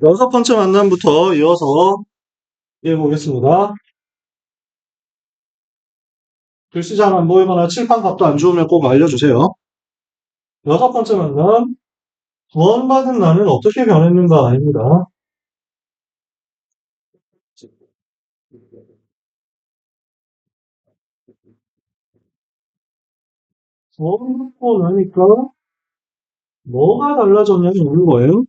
여섯 번째 만남부터 이어서 해보겠습니다. 글씨 잘 안 보이거나 칠판 값도 안 좋으면 꼭 알려주세요. 여섯 번째 만남, 구원받은 나는 어떻게 변했는가 아닙니다. 구원받고 나니까 뭐가 달라졌냐는 있는 거예요.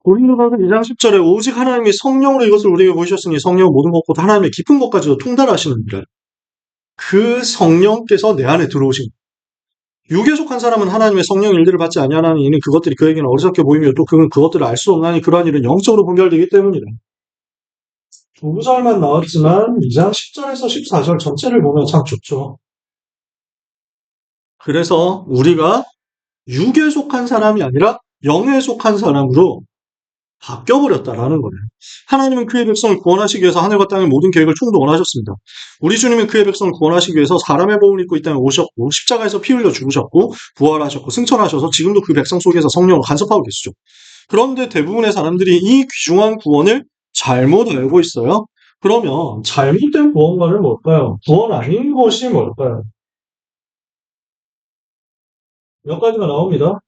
고린도전서 2장 10절에 오직 하나님이 성령으로 이것을 우리에게 보이셨으니 성령은 모든 것보다 하나님의 깊은 것까지도 통달하시는니라. 그 성령께서 내 안에 들어오신 육에 속한 사람은 하나님의 성령 일들을 받지 아니하나니 이는 그것들이 그에게는 어리석게 보이며 또 그는 그것들을 알 수 없나니 그러한 일은 영적으로 분별되기 때문이라. 두 구절만 나왔지만 2장 10절에서 14절 전체를 보면 참 좋죠. 그래서 우리가 육에 속한 사람이 아니라 영에 속한 사람으로 바뀌어버렸다라는 거예요. 하나님은 그의 백성을 구원하시기 위해서 하늘과 땅의 모든 계획을 총동원하셨습니다. 우리 주님은 그의 백성을 구원하시기 위해서 사람의 몸을 입고 이 땅에 오셨고 십자가에서 피 흘려 죽으셨고 부활하셨고 승천하셔서 지금도 그 백성 속에서 성령으로 간섭하고 계시죠. 그런데 대부분의 사람들이 이 귀중한 구원을 잘못 알고 있어요. 그러면 잘못된 구원과는 뭘까요? 구원 아닌 것이 뭘까요? 몇 가지가 나옵니다.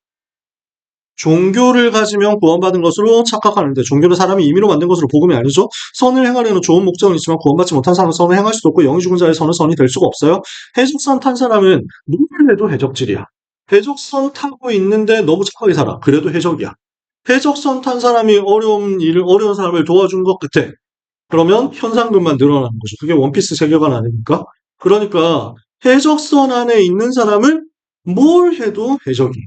종교를 가지면 구원받은 것으로 착각하는데 종교는 사람이 임의로 만든 것으로 복음이 아니죠. 선을 행하려는 좋은 목적은 있지만 구원받지 못한 사람은 선을 행할 수도 없고 영이 죽은 자의 선은 선이 될 수가 없어요. 해적선 탄 사람은 뭘 해도 해적질이야. 해적선 타고 있는데 너무 착하게 살아. 그래도 해적이야. 해적선 탄 사람이 어려운 사람을 도와준 것 같아. 그러면 현상금만 늘어나는 거죠. 그게 원피스 세계관 아닙니까? 그러니까 해적선 안에 있는 사람을 뭘 해도 해적이.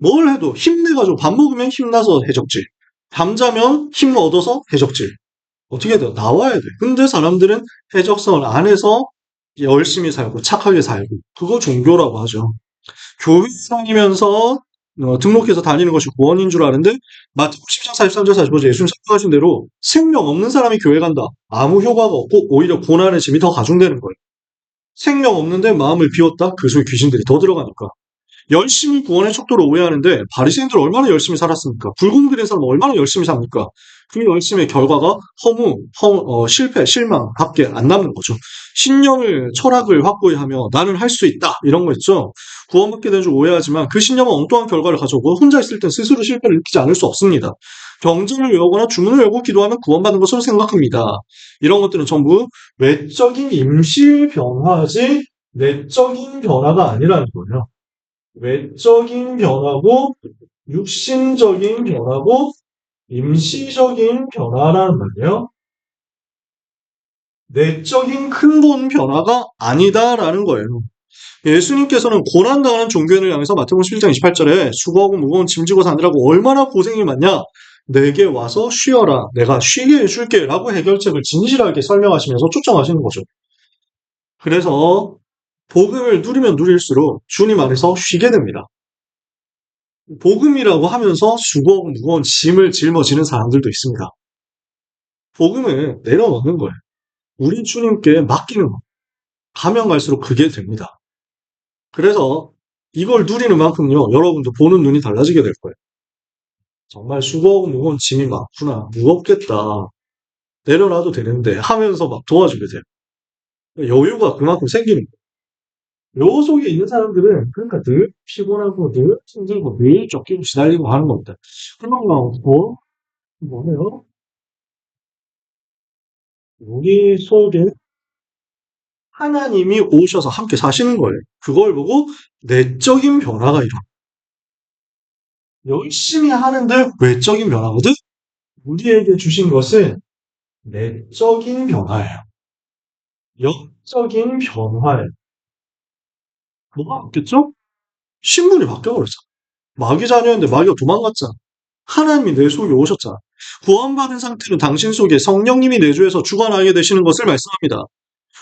뭘 해도 힘내가지고 밥 먹으면 힘나서 해적질. 잠자면 힘 얻어서 해적질. 어떻게 해야 돼? 나와야 돼. 근데 사람들은 해적선 안에서 열심히 살고 착하게 살고 그거 종교라고 하죠. 교회 다니면서 등록해서 다니는 것이 구원인 줄 아는데 마태복음 10장 43절 45절 예수님 설명하신 대로 생명 없는 사람이 교회 간다. 아무 효과가 없고 오히려 고난의 짐이 더 가중되는 거예요. 생명 없는데 마음을 비웠다? 그 속에 귀신들이 더 들어가니까. 열심히 구원의 척도를 오해하는데 바리새인들 얼마나 열심히 살았습니까? 불공들인 사람 얼마나 열심히 삽니까? 그 열심의 결과가 실패, 실망 밖에 안 남는 거죠. 신념을, 철학을 확고히 하며 나는 할 수 있다 이런 거 있죠. 구원받게 된 줄 오해하지만 그 신념은 엉뚱한 결과를 가져오고 혼자 있을 땐 스스로 실패를 느끼지 않을 수 없습니다. 경전을 외우거나 주문을 외우고 기도하면 구원받는 것으로 생각합니다. 이런 것들은 전부 외적인 임시 변화지 내적인 변화가 아니라는 거예요. 외적인 변화고 육신적인 변화고 임시적인 변화라는 말이에요. 내적인 근본 변화가 아니다라는 거예요. 예수님께서는 고난당하는 종교인을 향해서 마태복음 11장 28절에 수고하고 무거운 짐 지고 사느라고 얼마나 고생이 많냐 내게 와서 쉬어라 내가 쉬게 해줄게 라고 해결책을 진실하게 설명하시면서 초청하시는 거죠. 그래서 복음을 누리면 누릴수록 주님 안에서 쉬게 됩니다. 복음이라고 하면서 수고하고 무거운 짐을 짊어지는 사람들도 있습니다. 복음을 내려놓는 거예요. 우리 주님께 맡기는 거. 가면 갈수록 그게 됩니다. 그래서 이걸 누리는 만큼요, 여러분도 보는 눈이 달라지게 될 거예요. 정말 수고하고 무거운 짐이 많구나. 무겁겠다. 내려놔도 되는데 하면서 막 도와주게 돼요. 여유가 그만큼 생기는 거예요. 요 속에 있는 사람들은 그러니까 늘 피곤하고 늘 힘들고 늘 쫓기고 시달리고 하는 겁니다. 그런 거 없고 뭐예요? 우리 속에 하나님이 오셔서 함께 사시는 거예요. 그걸 보고 내적인 변화가 일어나. 열심히 하는데 외적인 변화거든? 우리에게 주신 것은 내적인 변화예요. 영적인 변화예요. 뭐가 바뀌었죠? 신분이 바뀌어버렸잖아. 마귀 자녀였는데 마귀가 도망갔잖아. 하나님이 내 속에 오셨잖아. 구원받은 상태는 당신 속에 성령님이 내주에서 주관하게 되시는 것을 말씀합니다.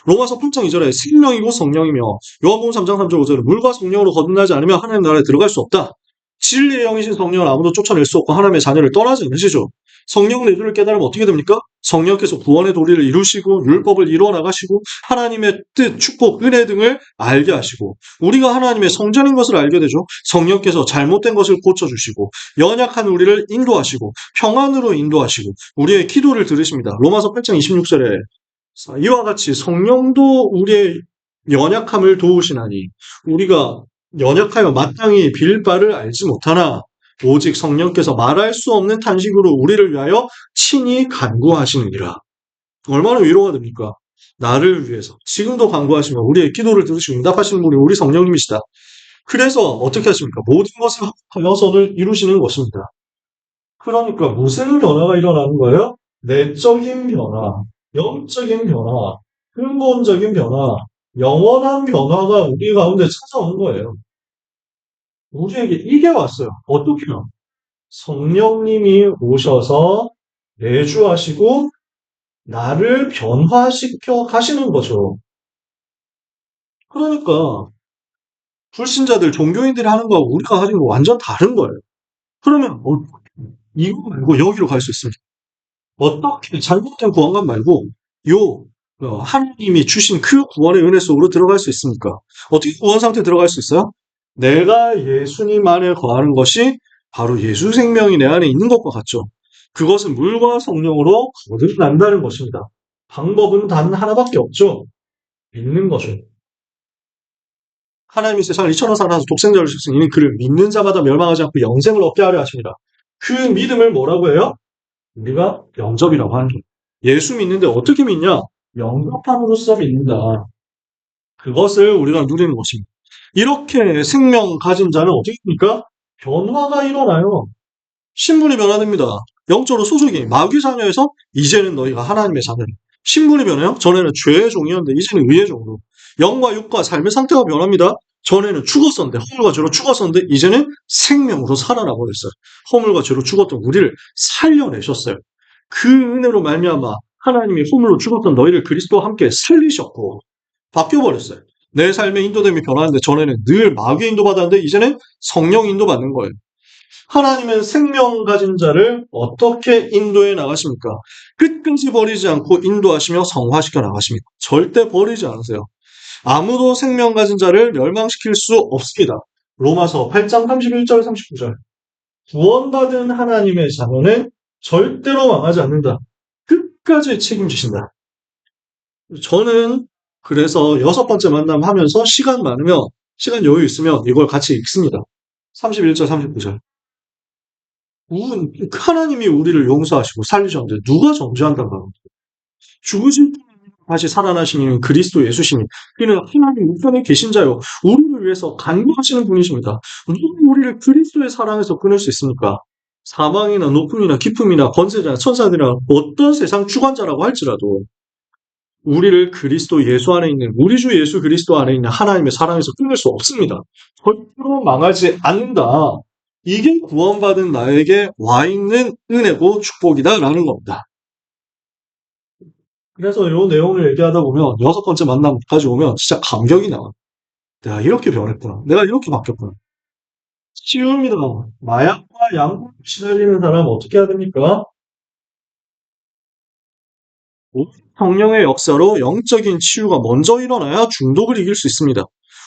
로마서 8장 2절에 생명이고 성령이며 요한복음 3장 3절 5절에 물과 성령으로 거듭나지 않으면 하나님 나라에 들어갈 수 없다. 진리의 영이신 성령을 아무도 쫓아낼 수 없고 하나님의 자녀를 떠나지 않으시죠. 성령 내주를 깨달으면 어떻게 됩니까? 성령께서 구원의 도리를 이루시고 율법을 이루어 나가시고 하나님의 뜻, 축복, 은혜 등을 알게 하시고 우리가 하나님의 성전인 것을 알게 되죠. 성령께서 잘못된 것을 고쳐주시고 연약한 우리를 인도하시고 평안으로 인도하시고 우리의 기도를 들으십니다. 로마서 8장 26절에 이와 같이 성령도 우리의 연약함을 도우시나니 우리가 연약하여 마땅히 빌 바를 알지 못하나 오직 성령께서 말할 수 없는 탄식으로 우리를 위하여 친히 간구하시느니라. 얼마나 위로가 됩니까? 나를 위해서 지금도 간구하시며 우리의 기도를 들으시고 응답하시는 분이 우리 성령님이시다. 그래서 어떻게 하십니까? 모든 것을 합하여 선을 이루시는 것입니다. 그러니까 무슨 변화가 일어나는 거예요? 내적인 변화, 영적인 변화, 근본적인 변화, 영원한 변화가 우리 가운데 찾아오는 거예요. 우리에게 이게 왔어요. 어떻게요? 성령님이 오셔서 내주하시고 나를 변화시켜 가시는 거죠. 그러니까 불신자들, 종교인들이 하는 거하고 우리가 하는 거 완전 다른 거예요. 그러면 이거 말고 여기로 갈 수 있습니다. 어떻게 잘못된 구원관 말고 요 하나님이 주신 그 구원의 은혜 속으로 들어갈 수 있습니까? 어떻게 구원 상태에 들어갈 수 있어요? 내가 예수님 안에 거하는 것이 바로 예수 생명이 내 안에 있는 것과 같죠. 그것은 물과 성령으로 거듭난다는 것입니다. 방법은 단 하나밖에 없죠. 믿는 거죠. 하나님이 세상을 이처럼 사랑하사 독생자를 주셨으니 이는 그를 믿는 자마다 멸망하지 않고 영생을 얻게 하려 하십니다. 그 믿음을 뭐라고 해요? 우리가 영접이라고 하는 거예요. 예수 믿는데 어떻게 믿냐? 영접함으로써 믿는다. 그것을 우리가 누리는 것입니다. 이렇게 생명 가진 자는 어떻게 됩니까? 변화가 일어나요. 신분이 변화됩니다. 영적으로 소속이 마귀 자녀에서 이제는 너희가 하나님의 자녀다. 신분이 변해요. 전에는 죄의 종이었는데 이제는 의의 종으로. 영과 육과 삶의 상태가 변합니다. 전에는 죽었었는데 허물과 죄로 죽었었는데 이제는 생명으로 살아나 버렸어요. 허물과 죄로 죽었던 우리를 살려내셨어요. 그 은혜로 말미암아 하나님이 허물로 죽었던 너희를 그리스도와 함께 살리셨고 바뀌어버렸어요. 내 삶의 인도됨이 변하는데 전에는 늘 마귀의 인도받았는데 이제는 성령 인도받는 거예요. 하나님은 생명 가진 자를 어떻게 인도해 나가십니까? 끝까지 버리지 않고 인도하시며 성화시켜 나가십니다. 절대 버리지 않으세요. 아무도 생명 가진 자를 멸망시킬 수 없습니다. 로마서 8장 31절 39절. 구원받은 하나님의 자녀는 절대로 망하지 않는다. 끝까지 책임지신다. 저는 그래서 6번째 만남 하면서 시간 많으면, 시간 여유 있으면 이걸 같이 읽습니다. 31절, 39절. 하나님이 우리를 용서하시고 살리셨는데 누가 정죄한다고 합니까? 죽으신 분 다시 살아나시는 그리스도 예수시니 그는 하나님 우편에 계신 자요 우리를 위해서 간구하시는 분이십니다. 누가 우리를 그리스도의 사랑에서 끊을 수 있습니까? 사망이나 높음이나 깊음이나 권세자나 천사들이나 어떤 세상 주관자라고 할지라도 우리를 그리스도 예수 안에 있는 우리 주 예수 그리스도 안에 있는 하나님의 사랑에서 끊을 수 없습니다. 절대로 망하지 않는다. 이게 구원받은 나에게 와 있는 은혜고 축복이다라는 겁니다. 그래서 이 내용을 얘기하다 보면 6번째 만남까지 오면 진짜 감격이 나와요. 내가 이렇게 변했구나. 내가 이렇게 바뀌었구나. 치유입니다. 마약과 약물에 시달리는 사람은 어떻게 해야 됩니까? 오직 성령의 역사로 영적인 치유가 먼저 일어나야 중독을 이길 수 있습니다.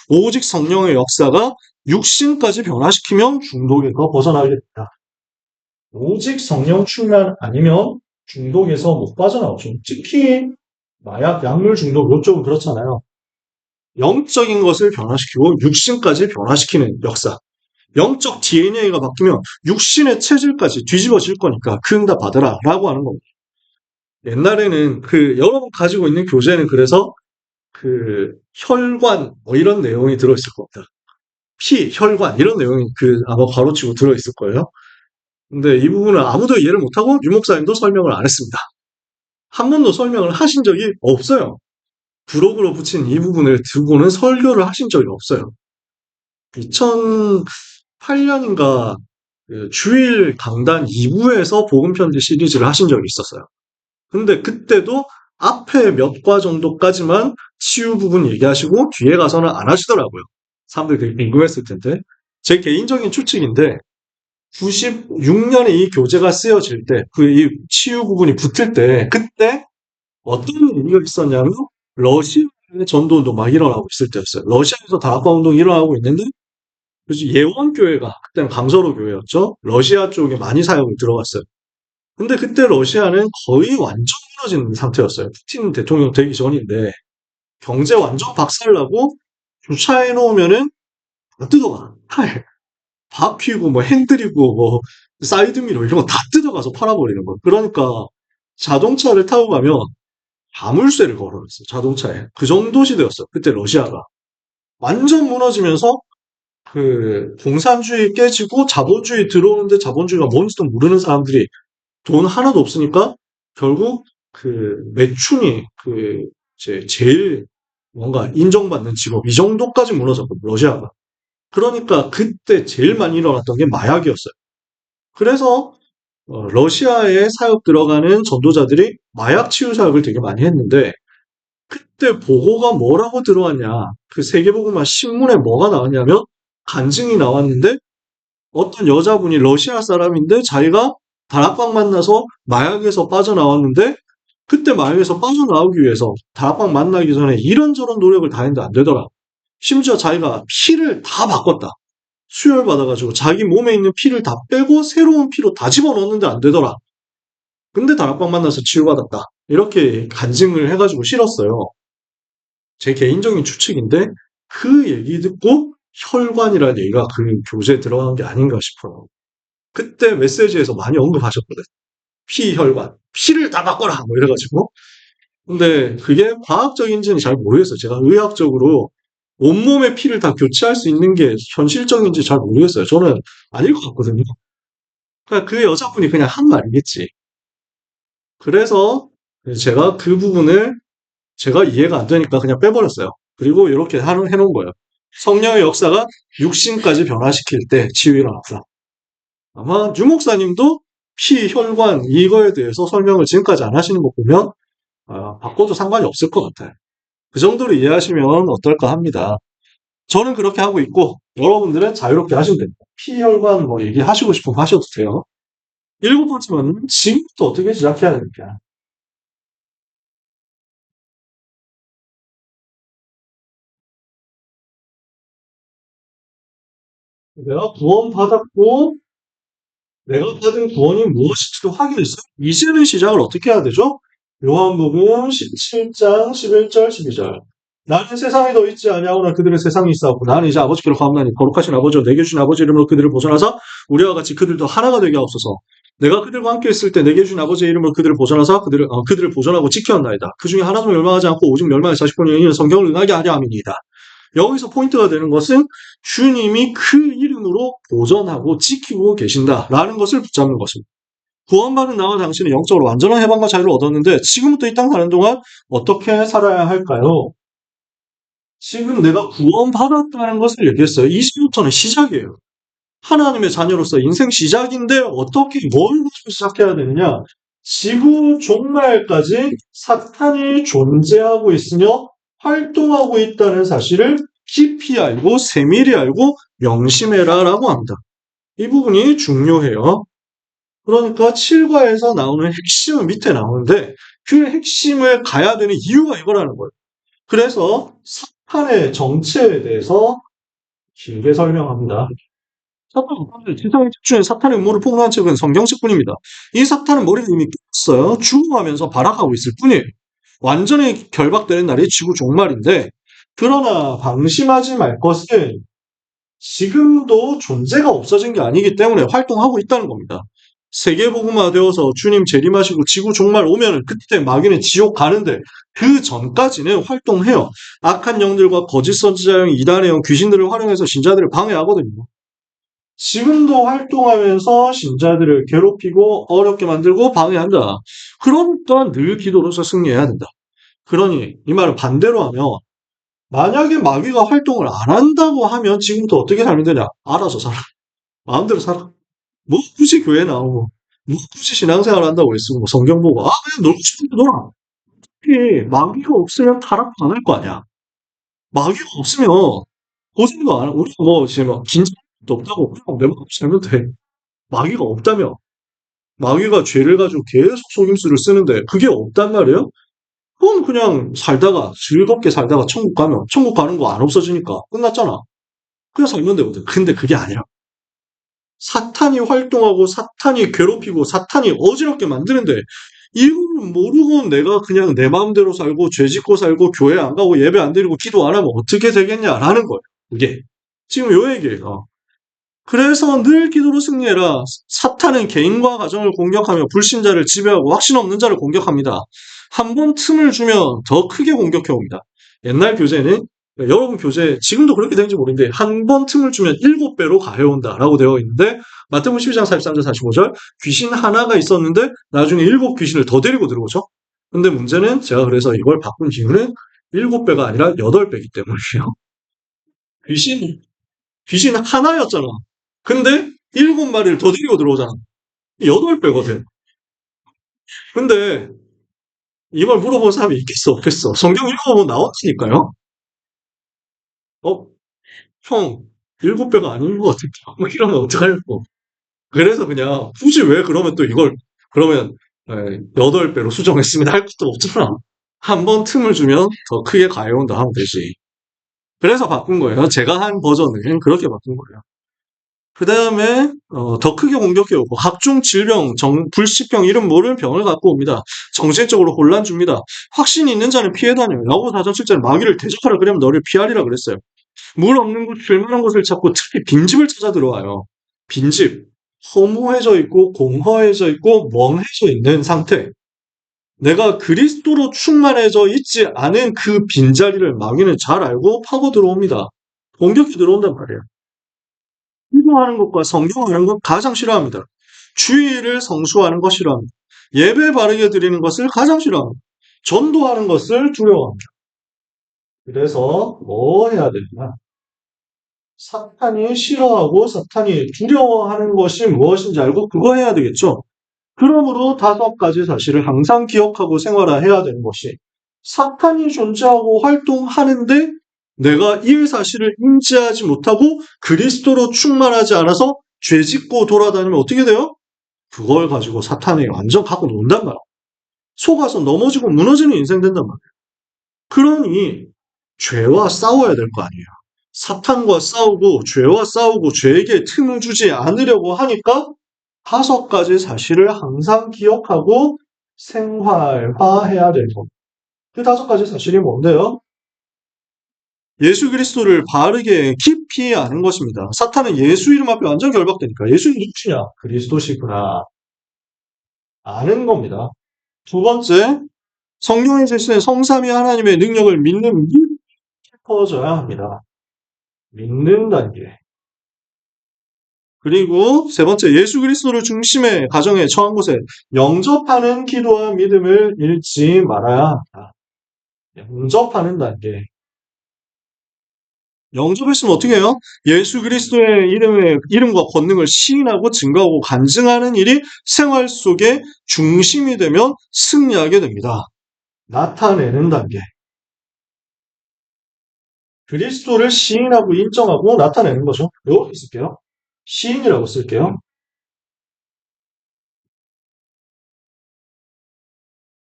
오직 성령의 역사가 육신까지 변화시키면 중독에서 벗어나게 됩니다. 오직 성령 충만 아니면 중독에서 못 빠져나오죠. 특히 마약, 약물 중독 이쪽은 그렇잖아요. 영적인 것을 변화시키고 육신까지 변화시키는 역사. 영적 DNA가 바뀌면 육신의 체질까지 뒤집어질 거니까 그 응답 받으라 라고 하는 겁니다. 옛날에는 여러분 가지고 있는 교재는 그래서 혈관 뭐 이런 내용이 들어있을 겁니다. 피, 혈관 이런 내용이 아마 괄호치고 들어있을 거예요. 근데 이 부분은 아무도 이해를 못하고 유목사님도 설명을 안 했습니다. 한 번도 설명을 하신 적이 없어요. 부록으로 붙인 이 부분을 두고는 설교를 하신 적이 없어요. 2008년인가 주일 강단 2부에서 복음편지 시리즈를 하신 적이 있었어요. 근데 그때도 앞에 몇 과 정도까지만 치유 부분 얘기하시고 뒤에 가서는 안 하시더라고요. 사람들이 되게 궁금했을 텐데. 제 개인적인 추측인데 96년에 이 교재가 쓰여질 때, 이 치유 부분이 붙을 때, 그때 어떤 일이 있었냐면 러시아의 전도운동 막 일어나고 있을 때였어요. 러시아에서 다락방 운동이 일어나고 있는데 그래서 예원교회가 그때는 강서로 교회였죠. 러시아 쪽에 많이 사역을 들어갔어요. 근데 그때 러시아는 거의 완전 무너진 상태였어요. 푸틴 대통령 되기 전인데 경제 완전 박살나고 주차해 놓으면은 다 뜯어가. 다 피우고 뭐 핸들이고 뭐 사이드미러 이런 거 다 뜯어가서 팔아버리는 거예요. 그러니까 자동차를 타고 가면 자물쇠를 걸어놨어요. 자동차에. 그 정도 시대였어요. 그때 러시아가. 완전 무너지면서 그 공산주의 깨지고 자본주의 들어오는데 자본주의가 뭔지도 모르는 사람들이 돈 하나도 없으니까 결국 그 매춘이 그 이제 제일 뭔가 인정받는 직업 이 정도까지 무너졌거든요. 러시아가. 그러니까 그때 제일 많이 일어났던 게 마약이었어요. 그래서 러시아에 사역 들어가는 전도자들이 마약 치유 사역을 되게 많이 했는데 그때 보고가 뭐라고 들어왔냐? 그 세계보고만 신문에 뭐가 나왔냐면 간증이 나왔는데 어떤 여자분이 러시아 사람인데 자기가 다락방 만나서 마약에서 빠져나왔는데 그때 마약에서 빠져나오기 위해서 다락방 만나기 전에 이런저런 노력을 다 했는데 안 되더라. 심지어 자기가 피를 다 바꿨다. 수혈받아가지고 자기 몸에 있는 피를 다 빼고 새로운 피로 다 집어넣었는데 안 되더라. 근데 다락방 만나서 치유받았다. 이렇게 간증을 해가지고 실었어요. 제 개인적인 추측인데 그 얘기 듣고 혈관이라는 얘기가 그 교재에 들어간 게 아닌가 싶어요. 그때 메시지에서 많이 언급하셨거든. 피혈관. 피를 다 바꿔라! 뭐 이래가지고. 근데 그게 과학적인지는 잘 모르겠어요. 제가 의학적으로 온몸의 피를 다 교체할 수 있는 게 현실적인지 잘 모르겠어요. 저는 아닐 것 같거든요. 그러니까 그 여자분이 그냥 한 말이겠지. 그래서 제가 그 부분을 제가 이해가 안 되니까 그냥 빼버렸어요. 그리고 이렇게 해놓은 거예요. 성령의 역사가 육신까지 변화시킬 때 치유가 일어났다. 아마 유 목사님도 피, 혈관 이거에 대해서 설명을 지금까지 안 하시는 거 보면 바꿔도 상관이 없을 것 같아요. 그 정도로 이해하시면 어떨까 합니다. 저는 그렇게 하고 있고 여러분들은 자유롭게 하시면 됩니다. 피, 혈관 뭐 얘기하시고 싶으면 하셔도 돼요. 일곱 번째는 지금부터 어떻게 시작해야 될까? 내가 구원받았고 내가 받은 구원이 무엇인지도 확인했어요. 이제는 시작을 어떻게 해야 되죠? 요한복음 17장 11절 12절. 나는 세상에 더 있지 아니하오나 그들의 세상이 있사오고 나는 이제 아버지께로 가옵나니 거룩하신 아버지와 내게 주신 아버지 이름으로 그들을 보존하사 우리와 같이 그들도 하나가 되게 하옵소서. 내가 그들과 함께 있을 때 내게 주신 아버지의 이름으로 그들을 보존하사 그들을 보존하고 지켰나이다. 그 중에 하나도 멸망하지 않고 오직 멸망의 40분의 1은 성경을 응하게 하려 함이니이다. 여기서 포인트가 되는 것은 주님이 그 이름으로 보존하고 지키고 계신다라는 것을 붙잡는 것입니다. 구원받은 나와 당신은 영적으로 완전한 해방과 자유를 얻었는데 지금부터 이 땅 사는 동안 어떻게 살아야 할까요? 지금 내가 구원받았다는 것을 얘기했어요. 이제부터는 시작이에요. 하나님의 자녀로서 인생 시작인데 어떻게 뭘 가지고 시작해야 되느냐? 지구 종말까지 사탄이 존재하고 있으며 활동하고 있다는 사실을 깊이 알고 세밀히 알고 명심해라라고 합니다. 이 부분이 중요해요. 그러니까 7과에서 나오는 핵심은 밑에 나오는데 그 핵심을 가야 되는 이유가 이거라는 거예요. 그래서 사탄의 정체에 대해서 길게 설명합니다. 사탄은 지상의 책 중에 사탄의 음모를 폭로한 책은 성경책뿐입니다. 이 사탄은 머리가 이미 깼어요. 죽어가면서 발악하고 있을 뿐이에요. 완전히 결박되는 날이 지구 종말인데 그러나 방심하지 말 것은 지금도 존재가 없어진 게 아니기 때문에 활동하고 있다는 겁니다. 세계복음화 되어서 주님 재림하시고 지구 종말 오면은 그때 마귀는 지옥 가는데 그 전까지는 활동해요. 악한 영들과 거짓 선지자형, 이단의 영, 귀신들을 활용해서 신자들을 방해하거든요. 지금도 활동하면서 신자들을 괴롭히고 어렵게 만들고 방해한다. 그러니까 늘 기도로서 승리해야 된다. 그러니 이 말을 반대로 하면 만약에 마귀가 활동을 안 한다고 하면 지금부터 어떻게 살면 되냐? 알아서 살아. 마음대로 살아. 뭐 굳이 교회 나오고 뭐 굳이 신앙생활 한다고 했어. 뭐 성경 보고 그냥 놀고 싶은데 놀아. 특히 마귀가 없으면 타락도 안 할 거 아니야. 마귀가 없으면 고생도 안 하고 우리 뭐 지금 뭐 긴장 없다고 그냥 내 마음대로 살면 돼. 마귀가 없다며. 마귀가 죄를 가지고 계속 속임수를 쓰는데 그게 없단 말이에요? 그건 그냥 살다가 즐겁게 살다가 천국 가면 천국 가는 거 안 없어지니까 끝났잖아. 그냥 살면 되거든. 근데 그게 아니라 사탄이 활동하고 사탄이 괴롭히고 사탄이 어지럽게 만드는데 이걸 모르고 내가 그냥 내 마음대로 살고 죄 짓고 살고 교회 안 가고 예배 안 드리고 기도 안 하면 어떻게 되겠냐라는 거예요. 그게 지금 요 얘기예요. 그래서 늘 기도로 승리해라. 사탄은 개인과 가정을 공격하며 불신자를 지배하고 확신 없는 자를 공격합니다. 한 번 틈을 주면 더 크게 공격해 옵니다. 옛날 교재는 여러분 교재 지금도 그렇게 되는지 모르는데 한 번 틈을 주면 7배로 가해온다라고 되어 있는데 마태복음 12장 43절 45절 귀신 하나가 있었는데 나중에 7귀신을 더 데리고 들어오죠. 근데 문제는 제가 그래서 이걸 바꾼 이유는 7배가 아니라 8배이기 때문이에요. 귀신 하나였잖아. 근데 7마리를 더 데리고 들어오잖아. 8배거든. 근데 이걸 물어본 사람이 있겠어, 없겠어? 성경 읽어보면 나왔으니까요. 어, 형, 7배가 아닌 것 같은데. 뭐 이러면 어떡하려고. 그래서 그냥 굳이 왜 그러면 또 이걸 그러면 8배로 수정했습니다 할 것도 없잖아. 한 번 틈을 주면 더 크게 가해온다 하면 되지. 그래서 바꾼 거예요. 제가 한 버전은 그렇게 바꾼 거예요. 그 다음에 더 크게 공격해오고 각종 질병, 불치병 이름 모를 병을 갖고 옵니다. 정신적으로 혼란 줍니다. 확신이 있는 자는 피해 다녀요. 야고보 4장 7절에 마귀를 대적하라 그러면 너를 피하리라 그랬어요. 물 없는 곳, 쉴만한 곳을 찾고 특히 빈집을 찾아 들어와요. 빈집, 허무해져 있고 공허해져 있고 멍해져 있는 상태. 내가 그리스도로 충만해져 있지 않은 그 빈자리를 마귀는 잘 알고 파고 들어옵니다. 공격이 들어온단 말이에요. 기도하는 것과 성경하는 것 가장 싫어합니다. 주의를 성수하는 것 싫어합니다. 예배 바르게 드리는 것을 가장 싫어합니다. 전도하는 것을 두려워합니다. 그래서 뭐 해야 되냐? 사탄이 싫어하고 사탄이 두려워하는 것이 무엇인지 알고 그거 해야 되겠죠. 그러므로 5가지 사실을 항상 기억하고 생활해야 되는 것이 사탄이 존재하고 활동하는데 내가 이 사실을 인지하지 못하고 그리스도로 충만하지 않아서 죄짓고 돌아다니면 어떻게 돼요? 그걸 가지고 사탄이 완전 갖고 논단 말이야. 속아서 넘어지고 무너지는 인생 된단 말이야. 그러니 죄와 싸워야 될 거 아니에요. 사탄과 싸우고 죄와 싸우고 죄에게 틈을 주지 않으려고 하니까 5가지 사실을 항상 기억하고 생활화해야 될 것. 그 5가지 사실이 뭔데요? 예수 그리스도를 바르게 깊이 아는 것입니다. 사탄은 예수 이름 앞에 완전 결박되니까 예수 이름이 누구냐? 그리스도시구나. 아는 겁니다. 2번째, 성경에 제시된 성삼위 하나님의 능력을 믿는 믿음이 깊어져야 합니다. 믿는 단계. 그리고 3번째, 예수 그리스도를 중심의 가정에 처한 곳에 영접하는 기도와 믿음을 잃지 말아야 합니다. 영접하는 단계. 영접했으면 어떻게 해요? 예수 그리스도의 이름과 권능을 시인하고 증거하고 간증하는 일이 생활 속의 중심이 되면 승리하게 됩니다. 나타내는 단계. 그리스도를 시인하고 인정하고 나타내는 거죠. 이렇게 쓸게요. 시인이라고 쓸게요.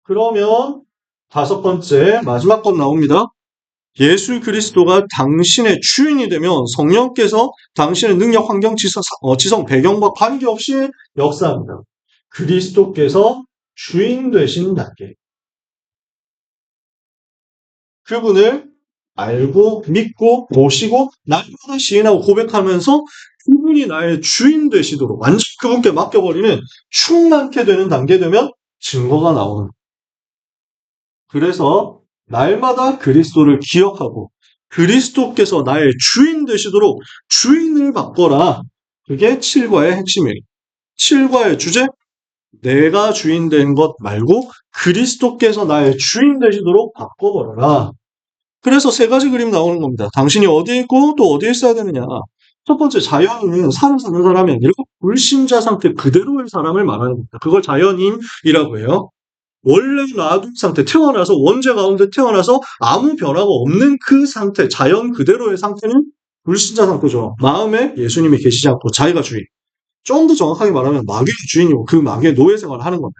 그러면 5번째 마지막 건 나옵니다. 예수 그리스도가 당신의 주인이 되면 성령께서 당신의 능력, 환경, 지성, 배경과 관계없이 역사합니다. 그리스도께서 주인 되신 단계. 그분을 알고 믿고 모시고 날마다 시인하고 고백하면서 그분이 나의 주인 되시도록 완전 그분께 맡겨버리면 충만케 되는 단계 되면 증거가 나오는. 그래서 날마다 그리스도를 기억하고 그리스도께서 나의 주인 되시도록 주인을 바꿔라. 그게 7과의 핵심이에요. 7과의 주제, 내가 주인 된 것 말고 그리스도께서 나의 주인 되시도록 바꿔버려라. 그래서 3가지 그림 나오는 겁니다. 당신이 어디에 있고 또 어디에 있어야 되느냐. 첫 번째, 자연인은 사는 사람이 아니라 불신자 상태 그대로의 사람을 말하는 겁니다. 그걸 자연인이라고 해요. 원래 놔둔 상태, 태어나서 원죄 가운데 태어나서 아무 변화가 없는 그 상태, 자연 그대로의 상태는 불신자 상태죠. 마음에 예수님이 계시지 않고 자기가 주인. 좀 더 정확하게 말하면 마귀가 주인이고 그 마귀의 노예 생활을 하는 건데.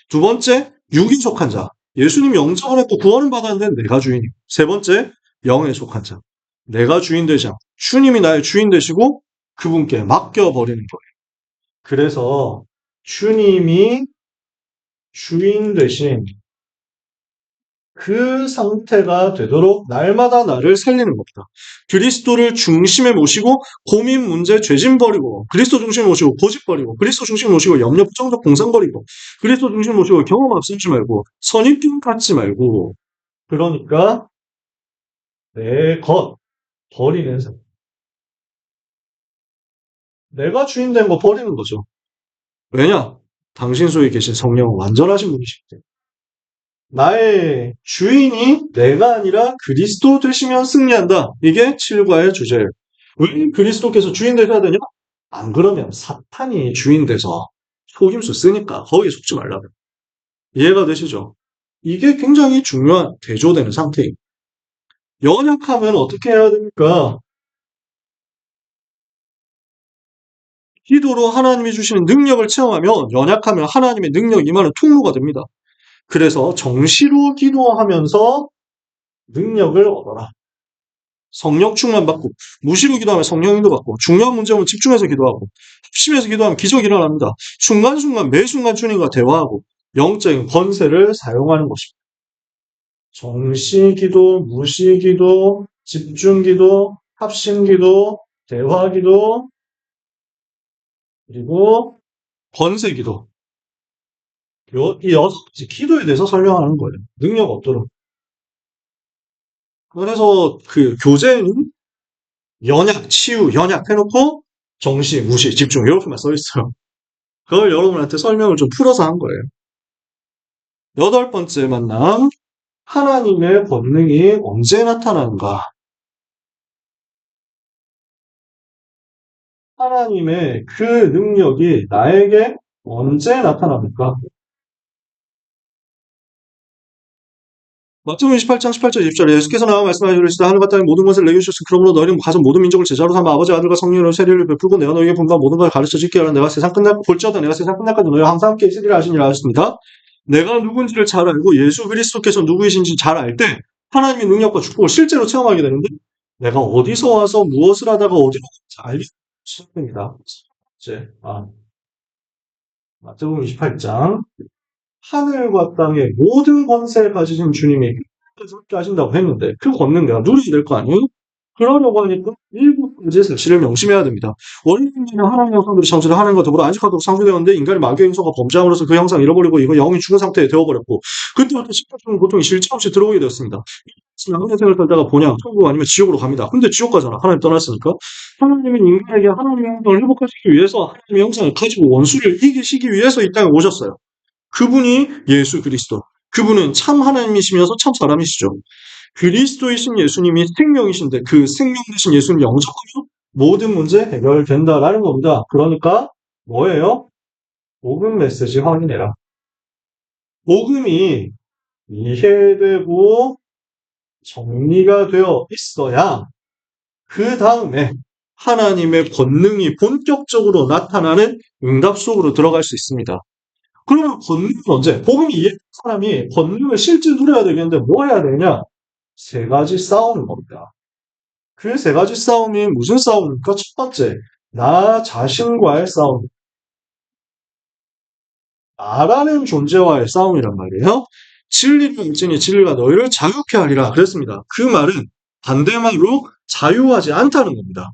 두 번째, 육에 속한 자. 예수님이 영접을 했고 구원을 받았는데 내가 주인이고. 세 번째, 영에 속한 자. 내가 주인 되지 않고 주님이 나의 주인 되시고 그분께 맡겨버리는 거예요. 그래서 주님이 주인 되신 그 상태가 되도록 날마다 나를 살리는 겁니다. 그리스도를 중심에 모시고 고민, 문제, 죄짐 버리고 그리스도 중심에 모시고 고집 버리고 그리스도 중심에 모시고 염려, 부정적 공상 버리고 그리스도 중심에 모시고 경험 앞서지 말고 선입견 갖지 말고 그러니까 내 것 버리는 삶. 내가 주인 된 거 버리는 거죠. 왜냐? 당신 속에 계신 성령은 완전하신 분이시기 때문에. 나의 주인이 내가 아니라 그리스도 되시면 승리한다. 이게 7과의 주제예요. 왜 그리스도께서 주인 되셔야 되냐? 안 그러면 사탄이 주인 돼서 속임수 쓰니까 거기에 속지 말라고. 이해가 되시죠? 이게 굉장히 중요한 대조되는 상태입니다. 연약하면 어떻게 해야 됩니까? 기도로 하나님이 주시는 능력을 체험하면 연약하면 하나님의 능력이 임하는 통로가 됩니다. 그래서 정시로 기도하면서 능력을 얻어라. 성령 충만 받고 무시로 기도하면 성령 인도 받고 중요한 문제면 집중해서 기도하고 합심해서 기도하면 기적이 일어납니다. 순간순간 매 순간 주님과 대화하고 영적인 권세를 사용하는 것입니다. 정시기도, 무시기도, 집중기도, 합심기도, 대화기도, 그리고 권세기도. 이 6가지 기도에 대해서 설명하는 거예요. 능력 없도록. 그래서 그 교재는 연약, 치유, 연약 해놓고 정시, 무시, 집중 이렇게만 써 있어요. 그걸 여러분한테 설명을 좀 풀어서 한 거예요. 8번째 만남. 하나님의 권능이 언제 나타나는가? 하나님의 그 능력이 나에게 언제 나타납니까? 마태복음 28장 18절 20절에 예수께서 나와 말씀하시기를 하늘과 땅의 모든 것을 내게 주셨으니 그러므로 너희는 가서 모든 민족을 제자로 삼아 아버지 아들과 성령으로 세례를 베풀고 내가 너희에게 분부한 모든 걸 가르쳐 줄게 하라. 내가 세상 끝날 볼지어다 내가 세상 끝날까지 너희와 항상 함께 있으리라 하시니라 하셨습니다. 내가 누군지를 잘 알고 예수 그리스도께서 누구이신지 잘 알 때 하나님의 능력과 축복을 실제로 체험하게 되는데 내가 어디서 와서 무엇을 하다가 어디로 갈지 알게 됩니다. 마태복음 28장 하늘과 땅의 모든 권세를 가지신 주님이 그렇게 하신다고 했는데 그 권능 내가 누리게 될 거 아니에요? 그러려고 하니까 7가지 사실을 명심해야 됩니다. 원래는 하나님의 형상들이 창조된 하나님과 더불어 안식하도록 창조되었는데 인간이 마귀의 형상과 범죄함으로써 그 형상을 잃어버리고 이거 영이 죽은 상태에 되어버렸고 그때부터 십자가는 고통이 쉴 새 없이 들어오게 되었습니다. 하나님의 생을 살다가 본향, 천국 아니면 지옥으로 갑니다. 근데 지옥 가잖아. 하나님 떠났으니까. 하나님은 인간에게 하나님의 형상을 회복하시기 위해서 하나님의 형상을 가지고 원수를 이기시기 위해서 이 땅에 오셨어요. 그분이 예수 그리스도. 그분은 참 하나님이시면서 참 사람이시죠. 그리스도이신 예수님이 생명이신데 그 생명 되신 예수님 영접하면 모든 문제 해결된다라는 겁니다. 그러니까 뭐예요? 복음 메시지 확인해라. 복음이 이해되고 정리가 되어 있어야 그 다음에 하나님의 권능이 본격적으로 나타나는 응답 속으로 들어갈 수 있습니다. 그러면 권능은 언제? 복음이 이해된 사람이 권능을 실제 누려야 되겠는데 뭐 해야 되냐? 3가지 싸우는 겁니다. 그 3가지 싸움이 무슨 싸움입니까? 첫 번째, 나 자신과의 싸움. 나라는 존재와의 싸움이란 말이에요. 진리를 알지니 진리가 너희를 자유케 하리라 그랬습니다. 그 말은 반대말로 자유하지 않다는 겁니다.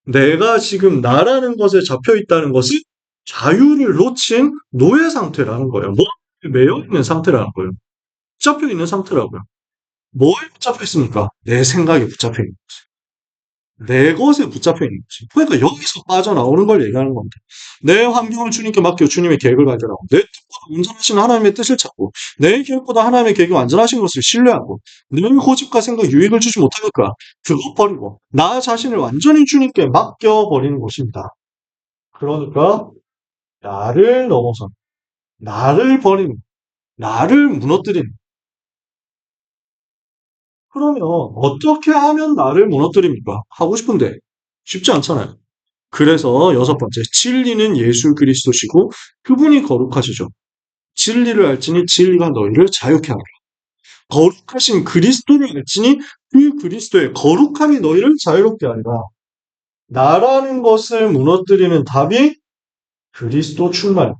내가 지금 나라는 것에 잡혀 있다는 것이 자유를 놓친 노예 상태라는 거예요. 뭐에 매여 있는 상태라는 거예요. 붙잡혀 있는 상태라고요. 뭐에 붙잡혀 있습니까? 내 생각에 붙잡혀 있는 거지. 내 것에 붙잡혀 있는 거지. 그러니까 여기서 빠져나오는 걸 얘기하는 겁니다. 내 환경을 주님께 맡겨 주님의 계획을 발견하고 내 뜻보다 온전하신 하나님의 뜻을 찾고 내 계획보다 하나님의 계획이 완전하신 것을 신뢰하고 내 고집과 생각 유익을 주지 못하니까 그것 버리고 나 자신을 완전히 주님께 맡겨버리는 것입니다. 그러니까 나를 넘어선 나를 버리는 나를 무너뜨리는 그러면 어떻게 하면 나를 무너뜨립니까? 하고 싶은데 쉽지 않잖아요. 그래서 여섯 번째, 진리는 예수 그리스도시고 그분이 거룩하시죠. 진리를 알지니 진리가 너희를 자유케 하리라. 거룩하신 그리스도를 알지니 그 그리스도의 거룩함이 너희를 자유롭게 하리라. 나라는 것을 무너뜨리는 답이 그리스도 충만.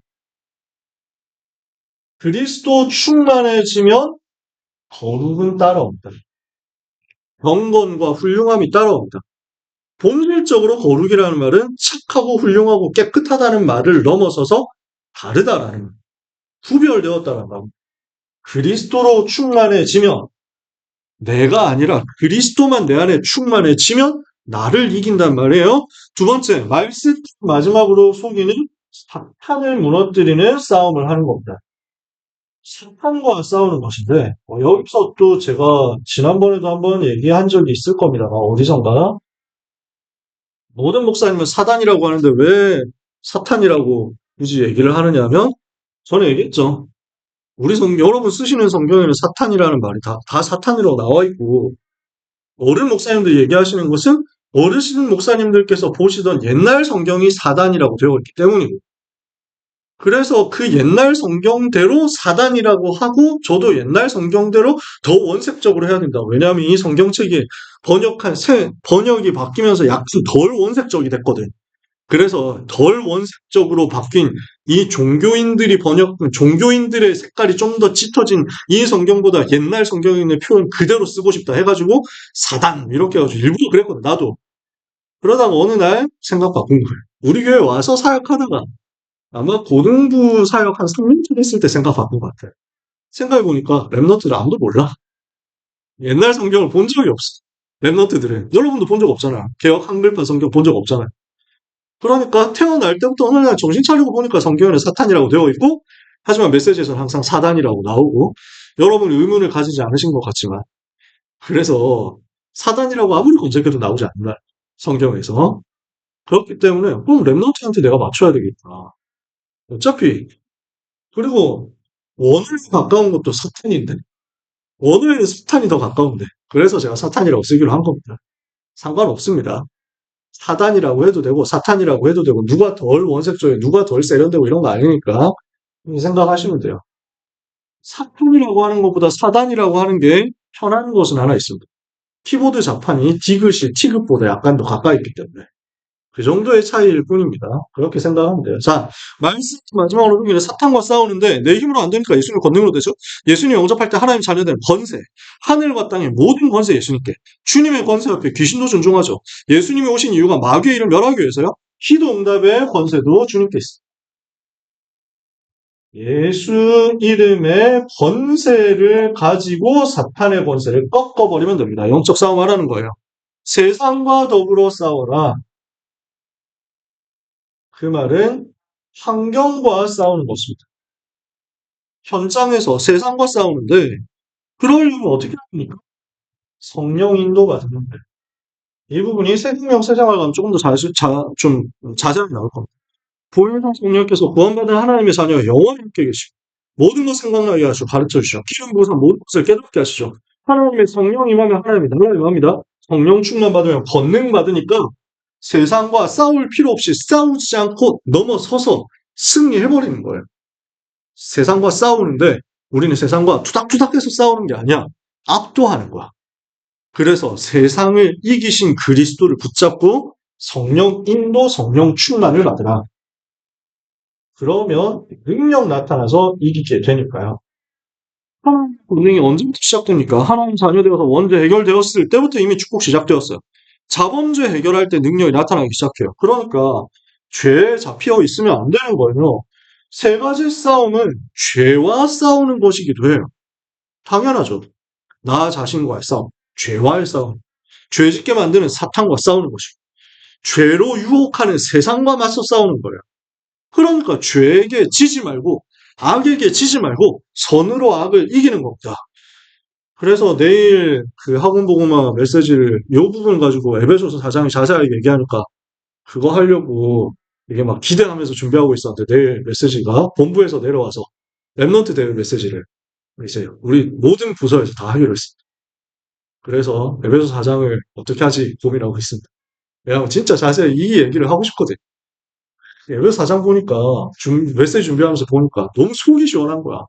그리스도 충만해지면 거룩은 따라온다. 경건과 훌륭함이 따라온다. 본질적으로 거룩이라는 말은 착하고 훌륭하고 깨끗하다는 말을 넘어서서 다르다라는, 구별되었다는 말. 그리스도로 충만해지면, 내가 아니라 그리스도만 내 안에 충만해지면 나를 이긴단 말이에요. 두 번째, 말씀 마지막으로 속이는 사탄을 무너뜨리는 싸움을 하는 겁니다. 사탄과 싸우는 것인데, 여기서 또 제가 지난번에도 한번 얘기한 적이 있을 겁니다. 어디선가. 모든 목사님은 사단이라고 하는데 왜 사탄이라고 굳이 얘기를 하느냐면, 저는 얘기했죠. 여러분 쓰시는 성경에는 사탄이라는 말이 다 사탄이라고 나와 있고, 어른 목사님들 얘기하시는 것은 어르신 목사님들께서 보시던 옛날 성경이 사단이라고 되어 있기 때문이고, 그래서 그 옛날 성경대로 사단이라고 하고, 저도 옛날 성경대로 더 원색적으로 해야 된다. 왜냐하면 이 성경책이 번역이 바뀌면서 약간 덜 원색적이 됐거든. 그래서 덜 원색적으로 바뀐 이 종교인들의 색깔이 좀 더 짙어진 이 성경보다 옛날 성경에 있는 표현 그대로 쓰고 싶다 해가지고 사단 이렇게 해가지고 일부러 그랬거든, 나도. 그러다가 어느 날 생각 바꾼 거예요. 우리 교회 와서 사역하다가 아마 고등부 사역 한 3년쯤 했을 때 생각 바꾼 것 같아요. 생각해보니까 랩런트들 아무도 몰라. 옛날 성경을 본 적이 없어. 랩런트들은. 여러분도 본 적 없잖아요. 개역 한글판 성경 본 적 없잖아요. 그러니까 태어날 때부터 어느 날 정신 차리고 보니까 성경에는 사탄이라고 되어 있고, 하지만 메시지에서는 항상 사단이라고 나오고, 여러분 의문을 가지지 않으신 것 같지만, 그래서 사단이라고 아무리 검색해도 나오지 않는다. 성경에서. 그렇기 때문에 그럼 랩런트한테 내가 맞춰야 되겠구나. 어차피 그리고 원어에 가까운 것도 사탄인데, 원어에는 사탄이 더 가까운데, 그래서 제가 사탄이라고 쓰기로 한 겁니다. 상관없습니다. 사단이라고 해도 되고 사탄이라고 해도 되고 누가 덜 원색적이고 누가 덜 세련되고 이런 거 아니니까 생각하시면 돼요. 사탄이라고 하는 것보다 사단이라고 하는 게 편한 것은 하나 있습니다. 키보드 자판이 디귿이 티귿보다 약간 더 가까이 있기 때문에 그 정도의 차이일 뿐입니다. 그렇게 생각하면 돼요. 자, 말씀 마지막으로 보기는 사탄과 싸우는데 내 힘으로 안 되니까 예수님 권능으로 되죠. 예수님 영접할 때 하나님 자녀된 권세, 하늘과 땅의 모든 권세 예수님께, 주님의 권세 앞에 귀신도 존중하죠. 예수님이 오신 이유가 마귀의 일을 멸하기 위해서요. 기도응답의 권세도 주님께 있습니다. 예수 이름의 권세를 가지고 사탄의 권세를 꺾어버리면 됩니다. 영적 싸움 하라는 거예요. 세상과 더불어 싸워라. 그 말은 환경과 싸우는 것입니다. 현장에서 세상과 싸우는데 그러려면 어떻게 합니까? 성령 인도 받는 거예요. 이 부분이 생명 세상을 가면 조금 더 좀 자세하게 나올 겁니다. 보혜사 성령께서 구원받은 하나님의 자녀 영원히 함께 계시고 모든 것 생각나게 하시고 가르쳐 주시고 기름 부으사 모든 것을 깨닫게 하시죠. 하나님의 성령 임하면 하나님이 나라 임합니다. 성령 충만 받으면 권능 받으니까 세상과 싸울 필요 없이 싸우지 않고 넘어서서 승리해버리는 거예요. 세상과 싸우는데 우리는 세상과 투닥투닥해서 싸우는 게 아니야. 압도하는 거야. 그래서 세상을 이기신 그리스도를 붙잡고 성령 인도, 성령 충만을 받으라. 그러면 능력 나타나서 이기게 되니까요. 하나님의 권능이 언제부터 시작됩니까? 하나님 자녀되어서 원죄 해결되었을 때부터 이미 축복 시작되었어요. 자범죄 해결할 때 능력이 나타나기 시작해요. 그러니까 죄에 잡혀 있으면 안 되는 거예요. 세 가지 싸움은 죄와 싸우는 것이기도 해요. 당연하죠. 나 자신과의 싸움, 죄와의 싸움, 죄 짓게 만드는 사탄과 싸우는 것이고, 죄로 유혹하는 세상과 맞서 싸우는 거예요. 그러니까 죄에게 지지 말고, 악에게 지지 말고, 선으로 악을 이기는 겁니다. 그래서 내일 그 학원복음화 메시지를 이 부분 가지고 에베소서 4장이 자세하게 얘기하니까 그거 하려고 이게 막 기대하면서 준비하고 있었는데 내일 메시지가 본부에서 내려와서 랩넌트 대회 메시지를 이제 우리 모든 부서에서 다 하기로 했습니다. 그래서 에베소 4장을 어떻게 하지 고민하고 있습니다. 야, 진짜 자세히 이 얘기를 하고 싶거든. 예배 사장 보니까, 메시지 준비하면서 보니까 너무 속이 시원한 거야.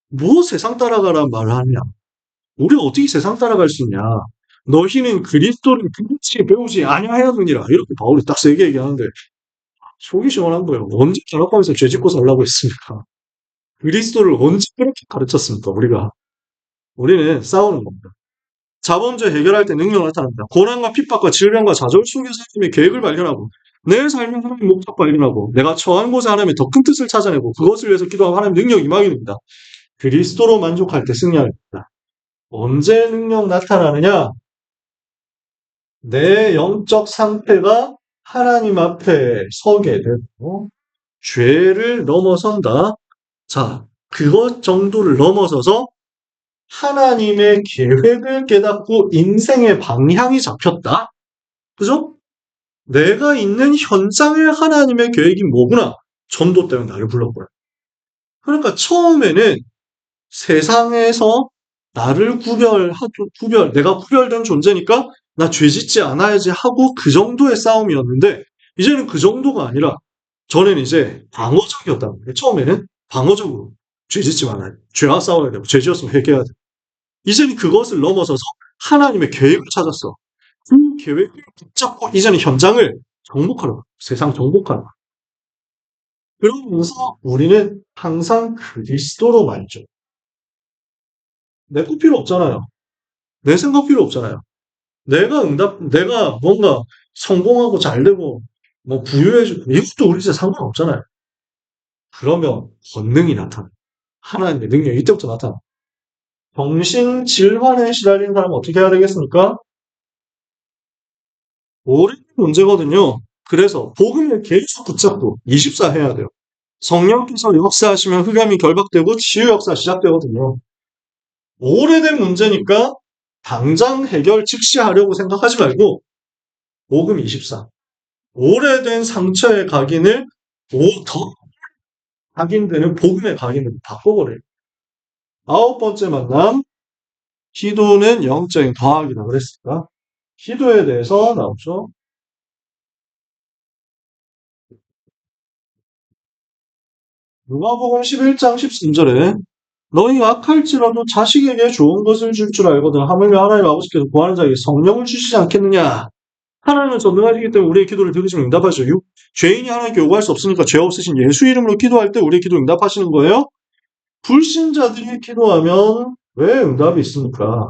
뭐 세상 따라가란 말을 하냐. 우리가 어떻게 세상 따라갈 수 있냐. 너희는 그리스도를 그렇게 배우지 아니하였느니라. 이렇게 바울이 딱 세게 얘기하는데, 속이 시원한 거예요. 언제 다락방에서 죄 짓고 살라고 했습니까? 그리스도를 언제 그렇게 가르쳤습니까, 우리가? 우리는 싸우는 겁니다. 자본주의 해결할 때 능력을 나타납니다. 고난과 핍박과 질병과 좌절 속에서 하나님의 계획을 발견하고 내 삶의 하나님의 목적 발견하고 내가 처한 곳에 하나님의 더 큰 뜻을 찾아내고 그것을 위해서 기도하고 하나님의 능력 임하게 됩니다. 그리스도로 만족할 때 승리합니다. 언제 능력 나타나느냐? 내 영적 상태가 하나님 앞에 서게 되고 죄를 넘어선다. 자, 그것 정도를 넘어서서 하나님의 계획을 깨닫고 인생의 방향이 잡혔다. 그죠? 내가 있는 현장에 하나님의 계획이 뭐구나. 전도 때문에 나를 불렀고요. 그러니까 처음에는 세상에서 나를 내가 구별된 존재니까 나 죄 짓지 않아야지 하고 그 정도의 싸움이었는데, 이제는 그 정도가 아니라, 저는 이제 방어적이었다는 거예요. 처음에는 방어적으로 죄 짓지 말아야 돼. 죄와 싸워야 되고, 죄 지었으면 회개해야 돼. 이제는 그것을 넘어서서 하나님의 계획을 찾았어. 그 계획을 붙잡고 이제는 현장을 정복하는 거야. 세상 정복하는 거야. 그러면서 우리는 항상 그리스도로 말이죠. 내 거 필요 없잖아요. 내 생각 필요 없잖아요. 내가 뭔가 성공하고 잘 되고, 뭐 부유해지고, 이것도 우리 진짜 상관없잖아요. 그러면 권능이 나타나. 하나님의 능력이 이때부터 나타나. 정신 질환에 시달리는 사람은 어떻게 해야 되겠습니까? 오랜 문제거든요. 그래서 복음을 계속 붙잡고 24 해야 돼요. 성령께서 역사하시면 흑암이 결박되고 치유 역사 시작되거든요. 오래된 문제니까 당장 해결 즉시 하려고 생각하지 말고 복음 24. 오래된 상처의 각인을 더 각인되는 복음의 각인으로 바꿔버려요. 아홉 번째 만남, 기도는 영적인 과학이다 그랬습니다. 기도에 대해서 나오죠. 누가복음 11장 13절에 너희가 악할지라도 자식에게 좋은 것을 줄 줄 알거든 하물며 하나님 아버지께서 구하는 자에게 성령을 주시지 않겠느냐. 하나님은 전능하시기 때문에 우리의 기도를 들으시면 응답하시죠. 죄인이 하나님께 요구할 수 없으니까 죄 없으신 예수 이름으로 기도할 때 우리의 기도 응답하시는 거예요. 불신자들이 기도하면 왜 응답이 있습니까?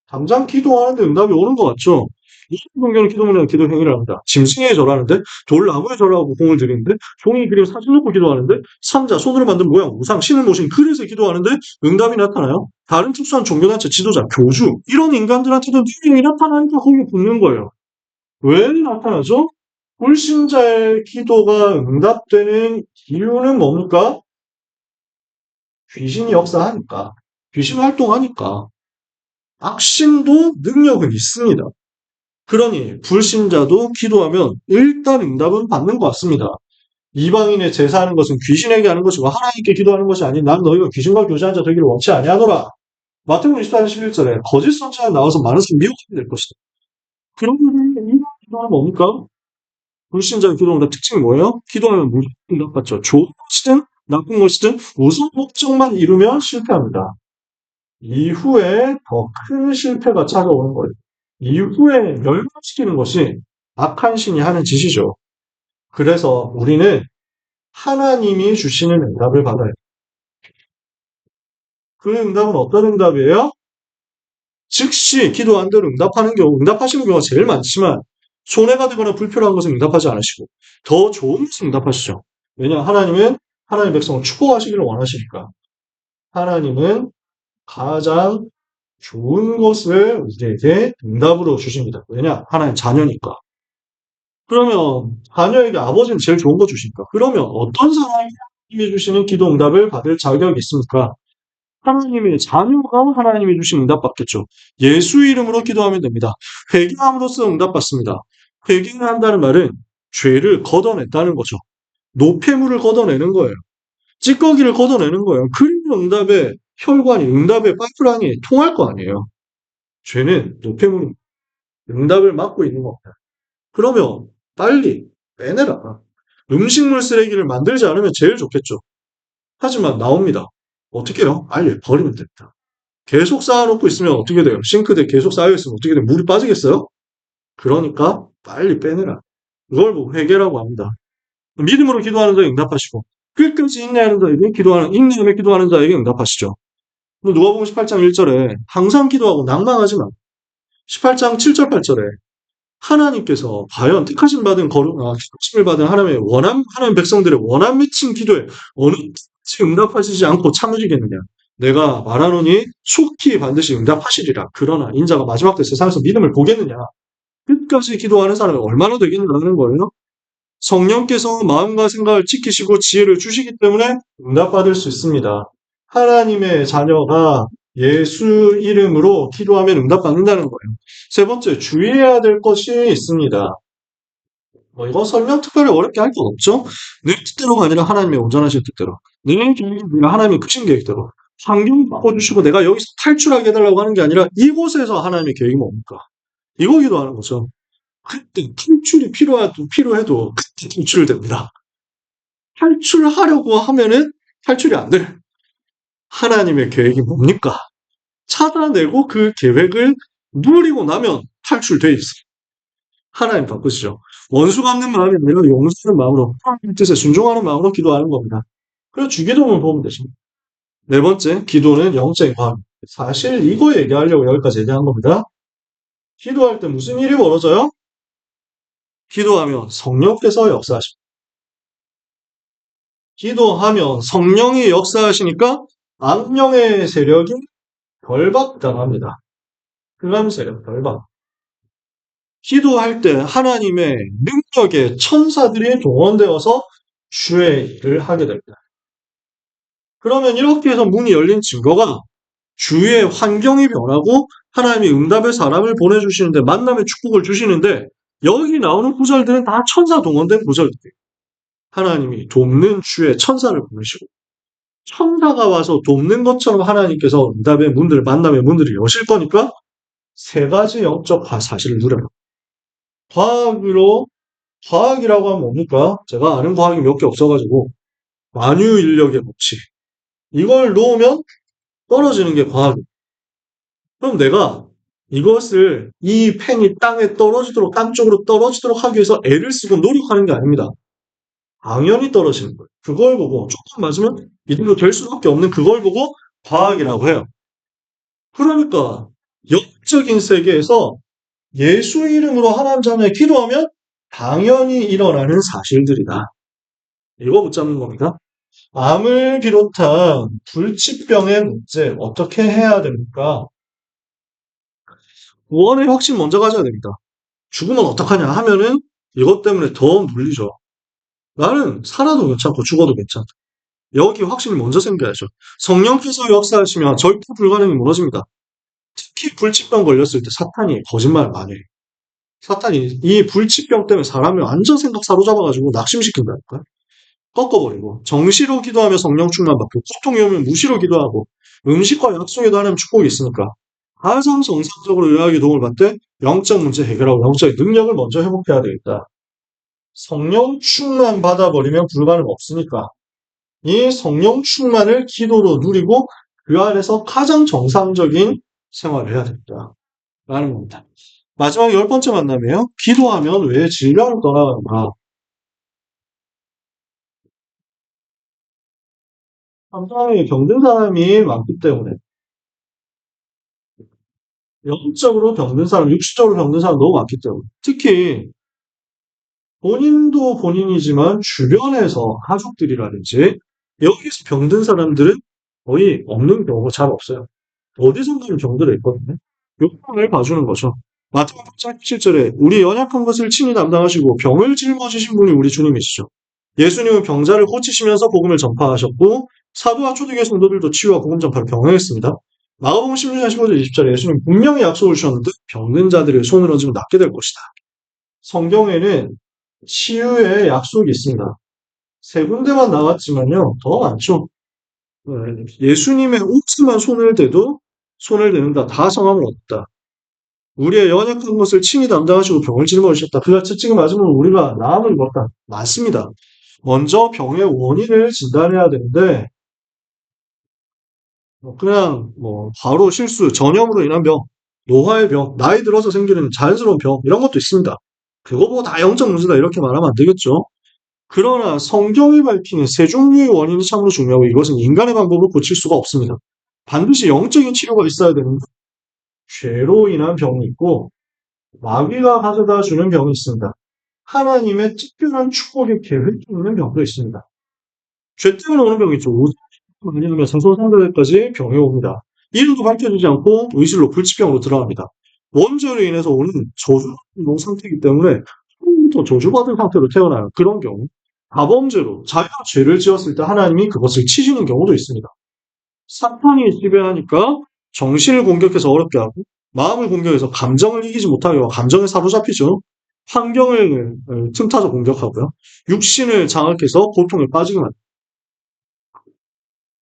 당장 기도하는데 응답이 오는 것 같죠? 이 성경은 기도문이나 기도 행위를 합니다. 짐승에 절하는데, 돌나무에 절하고 공을 드리는데, 종이 그림 사진 놓고 기도하는데, 산자, 손으로 만든 모양, 우상, 신을 모신 그릇에 기도하는데 응답이 나타나요. 다른 특수한 종교단체 지도자, 교주, 이런 인간들한테도 능력이 나타나니까 거기에 붙는 거예요. 왜 나타나죠? 불신자의 기도가 응답되는 이유는 뭡니까? 귀신이 역사하니까, 귀신 활동하니까, 악신도 능력은 있습니다. 그러니 불신자도 기도하면 일단 응답은 받는 것 같습니다. 이방인의 제사하는 것은 귀신에게 하는 것이고 하나님께 기도하는 것이 아닌 난 너희가 귀신과 교제한 자 되기를 원치 아니하노라. 마태복음 24장 11절에 거짓 선지자가 나와서 많은 사람 미혹하게 될 것이다. 그러면 이런 기도는 뭡니까? 불신자의 기도의 특징이 뭐예요? 기도하면 무조건 응답받죠. 좋은 것이든 나쁜 것이든 우선 목적만 이루면 실패합니다. 이후에 더 큰 실패가 찾아오는 거예요. 이후에 멸망시키는 것이 악한 신이 하는 짓이죠. 그래서 우리는 하나님이 주시는 응답을 받아야 돼요. 그 응답은 어떤 응답이에요? 즉시 기도한 대로 응답하시는 경우가 제일 많지만 손해가 되거나 불필요한 것은 응답하지 않으시고 더 좋은 것을 응답하시죠. 왜냐 하나님은 하나님의 백성을 축복하시기를 원하시니까. 하나님은 가장 좋은 것을 우리에게 응답으로 주십니다. 왜냐? 하나님 자녀니까. 그러면 자녀에게 아버지는 제일 좋은 거 주십니까? 그러면 어떤 사람이 하나님이 주시는 기도 응답을 받을 자격이 있습니까? 하나님의 자녀가 하나님이 주신 응답 받겠죠. 예수 이름으로 기도하면 됩니다. 회개함으로써 응답 받습니다. 회개를 한다는 말은 죄를 걷어냈다는 거죠. 노폐물을 걷어내는 거예요. 찌꺼기를 걷어내는 거예요. 그리고 응답의 혈관이, 응답의 파이프라인이 통할 거 아니에요. 죄는 노폐물입니다. 응답을 막고 있는 겁니다. 그러면 빨리 빼내라. 음식물 쓰레기를 만들지 않으면 제일 좋겠죠. 하지만 나옵니다. 어떻게 해요? 빨리 버리면 됩니다. 계속 쌓아놓고 있으면 어떻게 돼요? 싱크대에 계속 쌓여있으면 어떻게 돼요? 물이 빠지겠어요? 그러니까 빨리 빼내라. 그걸 보고 회개라고 합니다. 믿음으로 기도하는 자에게 응답하시고 끝까지 인내하는 자에게 인내하며 기도하는 자에게 응답하시죠. 누가복음 18장 1절에 항상 기도하고 낭망하지 마. 18장 7절 8절에 하나님께서 과연 택하심 받은 택하심을 받은 하나님 백성들의 원한 맺힌 기도에 어느 때까지 응답하시지 않고 참으시겠느냐. 내가 말하노니 속히 반드시 응답하시리라. 그러나 인자가 마지막 때 세상에서 믿음을 보겠느냐. 끝까지 기도하는 사람이 얼마나 되겠느냐는 거예요. 성령께서 마음과 생각을 지키시고 지혜를 주시기 때문에 응답받을 수 있습니다. 하나님의 자녀가 예수 이름으로 기도하면 응답받는다는 거예요. 세 번째, 주의해야 될 것이 있습니다. 이거 설명 특별히 어렵게 할 건 없죠? 내 뜻대로가 아니라 하나님의 온전하신 뜻대로. 내 계획이 아니라 하나님의 크신 계획대로. 환경 바꿔주시고 내가 여기서 탈출하게 해달라고 하는 게 아니라 이곳에서 하나님의 계획이 뭡니까? 이거 기도하는 거죠. 그때 탈출이 필요해도 그때 탈출됩니다. 탈출하려고 하면은 탈출이 안 돼. 하나님의 계획이 뭡니까? 찾아내고 그 계획을 누리고 나면 탈출돼 있어. 하나님 바꾸시죠. 원수 갚는 마음이 아니라 용서하는 마음으로 하나님 뜻에 순종하는 마음으로 기도하는 겁니다. 그래서 주기도문을 보면 되죠. 네 번째, 기도는 영적인 과학. 사실 이거 얘기하려고 여기까지 얘기한 겁니다. 기도할 때 무슨 일이 벌어져요? 기도하면 성령께서 역사하십니다. 기도하면 성령이 역사하시니까 악령의 세력이 결박당합니다. 흑암 세력 결박. 기도할 때 하나님의 능력의 천사들이 동원되어서 주의 일을 하게 됩니다. 그러면 이렇게 해서 문이 열린 증거가 주위의 환경이 변하고 하나님이 응답의 사람을 보내주시는데 만남의 축복을 주시는데 여기 나오는 구절들은 다 천사 동원된 구절들이에요. 하나님이 돕는 주의 천사를 보내시고 천사가 와서 돕는 것처럼 하나님께서 응답의 문들, 만남의 문들을 여실 거니까 세 가지 영적 사실을 누려요. 과학이라고 하면 뭡니까? 제가 아는 과학이 몇 개 없어가지고 만유인력의 법칙. 이걸 놓으면 떨어지는 게 과학이에요. 그럼 내가 이것을 이 펜이 땅에 떨어지도록 땅 쪽으로 떨어지도록 하기 위해서 애를 쓰고 노력하는 게 아닙니다. 당연히 떨어지는 거예요. 그걸 보고 조금 맞으면 이대로 될 수밖에 없는 그걸 보고 과학이라고 해요. 그러니까 영적인 세계에서 예수 이름으로 하나님 자녀에 기도하면 당연히 일어나는 사실들이다. 이거 붙잡는 겁니다. 암을 비롯한 불치병의 문제 어떻게 해야 됩니까? 구원의 확신 먼저 가져야 됩니다. 죽으면 어떡하냐 하면은 이것 때문에 더 눌리죠. 나는 살아도 괜찮고 죽어도 괜찮다. 여기 확신이 먼저 생겨야죠. 성령께서 역사하시면 절대 불가능이 무너집니다. 특히 불치병 걸렸을 때 사탄이 거짓말 많이 해요. 사탄이 이 불치병 때문에 사람을 완전 생각 사로잡아가지고 낙심시킨다니까요. 꺾어버리고 정시로 기도하며 성령 충만받고 고통이 오면 무시로 기도하고 음식과 약속에도 하나님 축복이 있으니까 가장 정상적으로 요약의 도움을 받되 영적 문제 해결하고 영적인 능력을 먼저 회복해야 되겠다. 성령 충만 받아버리면 불가능 없으니까 이 성령 충만을 기도로 누리고 그 안에서 가장 정상적인 생활을 해야 됩니다. 라는 겁니다. 마지막 10번째 만남이에요. 기도하면 왜 질병을 떠나는가? 상당히 병든 사람이 많기 때문에 영적으로 병든 사람, 육신적으로 병든 사람 너무 많기 때문에 특히 본인도 본인이지만 주변에서 가족들이라든지 여기서 병든 사람들은 거의 없는 경우가 잘 없어요. 어디선가는 병들어 있거든요. 요건을 봐주는 거죠. 마태복음 8장 7절에 우리 연약한 것을 친히 담당하시고 병을 짊어지신 분이 우리 주님이시죠. 예수님은 병자를 고치시면서 복음을 전파하셨고 사도와 초대교회 성도들도 치유와 복음 전파를 병행했습니다. 마가복음 16장 15절 20절에 예수님 분명히 약속을 주셨는데 병든 자들의 손을 얹으면 낫게 될 것이다. 성경에는 치유의 약속이 있습니다. 세 군데만 나왔지만요. 더 많죠. 예수님의 옷에만 손을 대도 손을 대는다. 다 성함을 얻었다. 우리의 연약한 것을 친히 담당하시고 병을 짊어지셨다. 그가 채찍을 맞으면 우리가 나음을 입었다. 맞습니다. 먼저 병의 원인을 진단해야 되는데 그냥 뭐 바로 실수, 전염으로 인한 병, 노화의 병, 나이 들어서 생기는 자연스러운 병 이런 것도 있습니다. 그거 보고 다 영적 문제다 이렇게 말하면 안 되겠죠. 그러나 성경이 밝히는 세 종류의 원인이 참으로 중요하고 이것은 인간의 방법으로 고칠 수가 없습니다. 반드시 영적인 치료가 있어야 되는데 죄로 인한 병이 있고 마귀가 가져다 주는 병이 있습니다. 하나님의 특별한 축복의 계획이 있는 병도 있습니다. 죄 때문에 오는 병이 있죠. 많이 하면 상소상대까지 병이 옵니다. 이름도 밝혀지지 않고 의실로 불치병으로 들어갑니다. 원죄로 인해서 오는 저주받은 상태이기 때문에 처음부터 저주받은 상태로 태어나요. 그런 경우 다범죄로 자기가 죄를 지었을 때 하나님이 그것을 치시는 경우도 있습니다. 사탄이 지배하니까 정신을 공격해서 어렵게 하고 마음을 공격해서 감정을 이기지 못하게 하고 감정에 사로잡히죠. 환경을 틈타서 공격하고요. 육신을 장악해서 고통에 빠지게 만듭니다.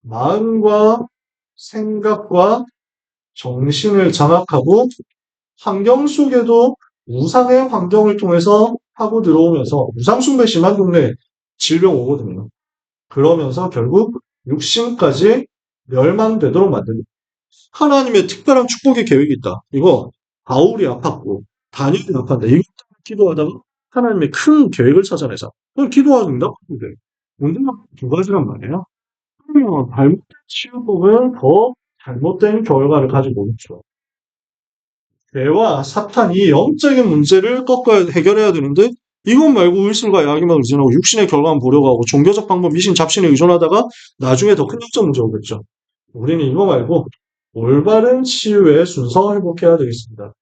마음과 생각과 정신을 장악하고 환경 속에도 우상의 환경을 통해서 하고 들어오면서 우상숭배 심한 동네에 질병 오거든요. 그러면서 결국 육신까지 멸망되도록 만듭니다. 하나님의 특별한 축복의 계획이 있다. 이거 바울이 아팠고 다니엘이 아팠는데 이것 때문에 기도하다가 하나님의 큰 계획을 찾아내자. 그걸 기도하는 응답하는데 문제가 두 가지란 말이에요. 그러면 잘못된 치유법은 더 잘못된 결과를 가지고 오겠죠. 죄와 사탄이 영적인 문제를 꺾어야 해결해야 되는데 이것 말고 의술과 야기만 의존하고 육신의 결과만 보려고 하고 종교적 방법 미신 잡신에 의존하다가 나중에 더 큰 영적 문제 오겠죠. 우리는 이거 말고 올바른 치유의 순서 회복해야 되겠습니다.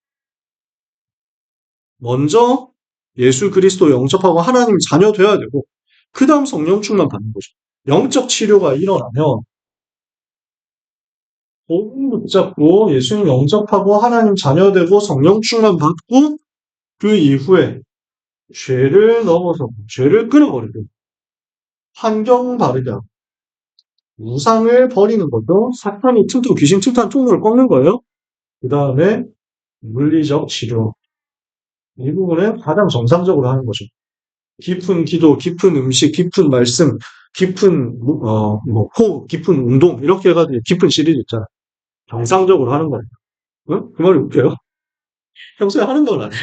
먼저 예수 그리스도 영접하고 하나님 자녀 돼야 되고 그 다음 성령 충만 받는 거죠. 영적 치료가 일어나면 복음 붙잡고 예수님 영접하고 하나님 자녀 되고 성령 충만 받고 그 이후에 죄를 넘어서 죄를 끊어버리고 환경 바르게 하고 우상을 버리는 것도 사탄이 틈틈 귀신 틈탄 통로를 꺾는 거예요. 그 다음에 물리적 치료 이 부분은 가장 정상적으로 하는 거죠. 깊은 기도, 깊은 음식, 깊은 말씀, 깊은 깊은 운동 이렇게 해가지고 깊은 시리즈 있잖아. 정상적으로 하는 거예요. 응? 그 말이 웃겨요. 평소에 하는 건 아니에요.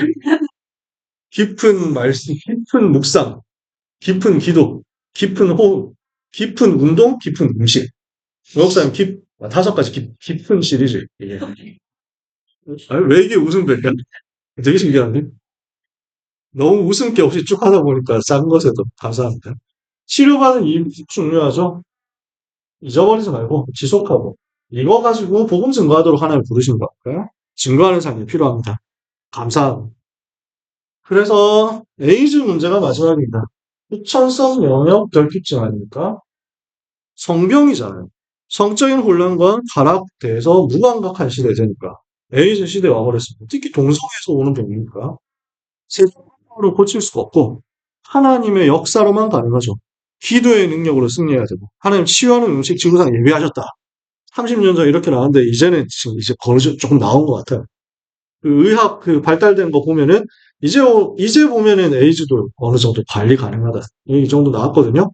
깊은 말씀, 깊은 묵상, 깊은 기도, 깊은 호흡, 깊은 운동, 깊은 음식. 목사님 다섯 가지 깊은 시리즈. 이게. 아니, 왜 이게 웃음벨이야? 되게 신기한데? 너무 웃음기 없이 쭉 하다 보니까 싼 것에도 감사합니다. 치료받는 이유 중요하죠? 잊어버리지 말고 지속하고 이거 가지고 복음 증거하도록 하나님 부르신 거니까요. 증거하는 삶이 필요합니다. 감사합니다. 그래서 에이즈 문제가 마지막입니다. 후천성 영역 결핍증 아닙니까? 성병이잖아요. 성적인 혼란과 타락돼서 무감각한 시대되니까 에이즈 시대에 와버렸습니다. 특히 동성에서 오는 병이니까 세상으로 고칠 수가 없고 하나님의 역사로만 가능하죠. 기도의 능력으로 승리해야 되고 하나님 치유하는 음식 지구상 예비하셨다. 30년 전 이렇게 나왔는데 이제는 지금 이제 버릇이 조금 나온 것 같아요. 그 의학 그 발달된 거 보면은 이제 보면은 에이즈도 어느 정도 관리 가능하다. 이 정도 나왔거든요.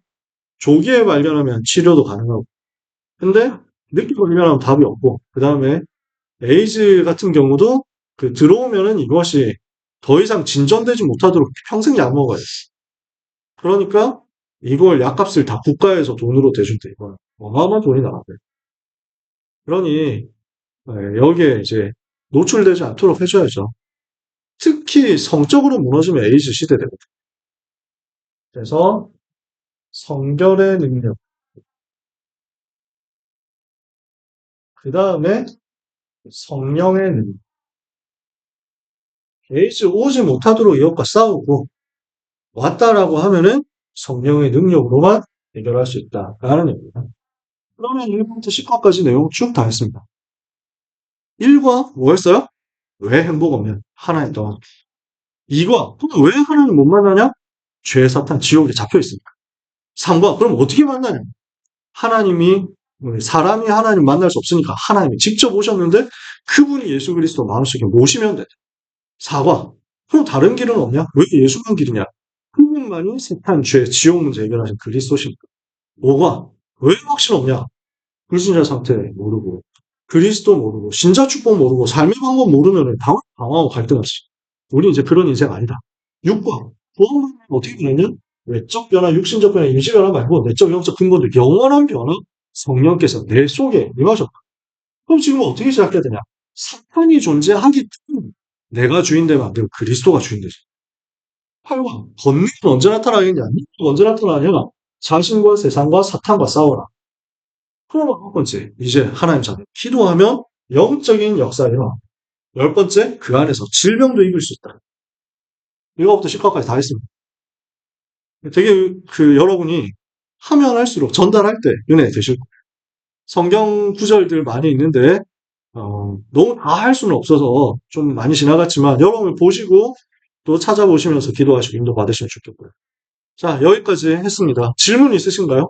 조기에 발견하면 치료도 가능하고. 근데 늦게 발견하면 답이 없고. 그 다음에 에이즈 같은 경우도 그 들어오면은 이것이 더 이상 진전되지 못하도록 평생 약 먹어야 돼. 그러니까 이걸 약값을 다 국가에서 돈으로 대준대. 이건 어마어마한 돈이 나가요. 그러니 여기에 이제 노출되지 않도록 해줘야죠. 특히 성적으로 무너지면 에이즈 시대되거든요. 그래서 성결의 능력, 그 다음에 성령의 능력. 에이즈 오지 못하도록 이것과 싸우고 왔다라고 하면은 성령의 능력으로만 해결할 수 있다라는 얘기입니다. 그러면 1부터 10과까지 내용 쭉 다 했습니다. 1과 뭐였어요? 왜 행복 없냐? 하나님 동안. 2과 그럼 왜 하나님 못 만나냐? 죄, 사탄, 지옥에 잡혀 있으니까. 3과 그럼 어떻게 만나냐? 하나님이 사람이 하나님 만날 수 없으니까 하나님이 직접 오셨는데 그분이 예수 그리스도 마음속에 모시면 돼. 사과. 그럼 다른 길은 없냐? 왜 예수만 길이냐? 그분만이 세탄, 죄, 지옥 문제 해결하신 그리스도십니까? 뭐가? 왜 확신 없냐? 불신자 상태 모르고, 그리스도 모르고, 신자 축복 모르고, 삶의 방법 모르면 방황하고 갈등하지. 우리 이제 그런 인생 아니다. 육과 구원은 어떻게 되느냐? 외적 변화, 육신적 변화, 임시 변화 말고 내적, 영적 근거들 영원한 변화 성령께서 내 속에 임하셨다. 그럼 지금 어떻게 시작해야 되냐? 사탄이 존재하기 때문에 내가 주인 되면 안 되고 그리스도가 주인 되지. 팔과 권능은 언제 나타나겠냐? 능력은 언제 나타나냐? 자신과 세상과 사탄과 싸워라. 그러면 첫 번째, 이제 하나님 자녀. 기도하면 영적인 역사가 일어나. 열 번째, 그 안에서 질병도 이길 수 있다. 이거부터 10까지 다 했습니다. 되게 여러분이 하면 할수록 전달할 때 은혜 되실 거예요. 성경 구절들 많이 있는데 너무 다 할 수는 없어서 좀 많이 지나갔지만 여러분 보시고 또 찾아보시면서 기도하시고 인도 받으시면 좋겠고요. 자, 여기까지 했습니다. 질문 있으신가요?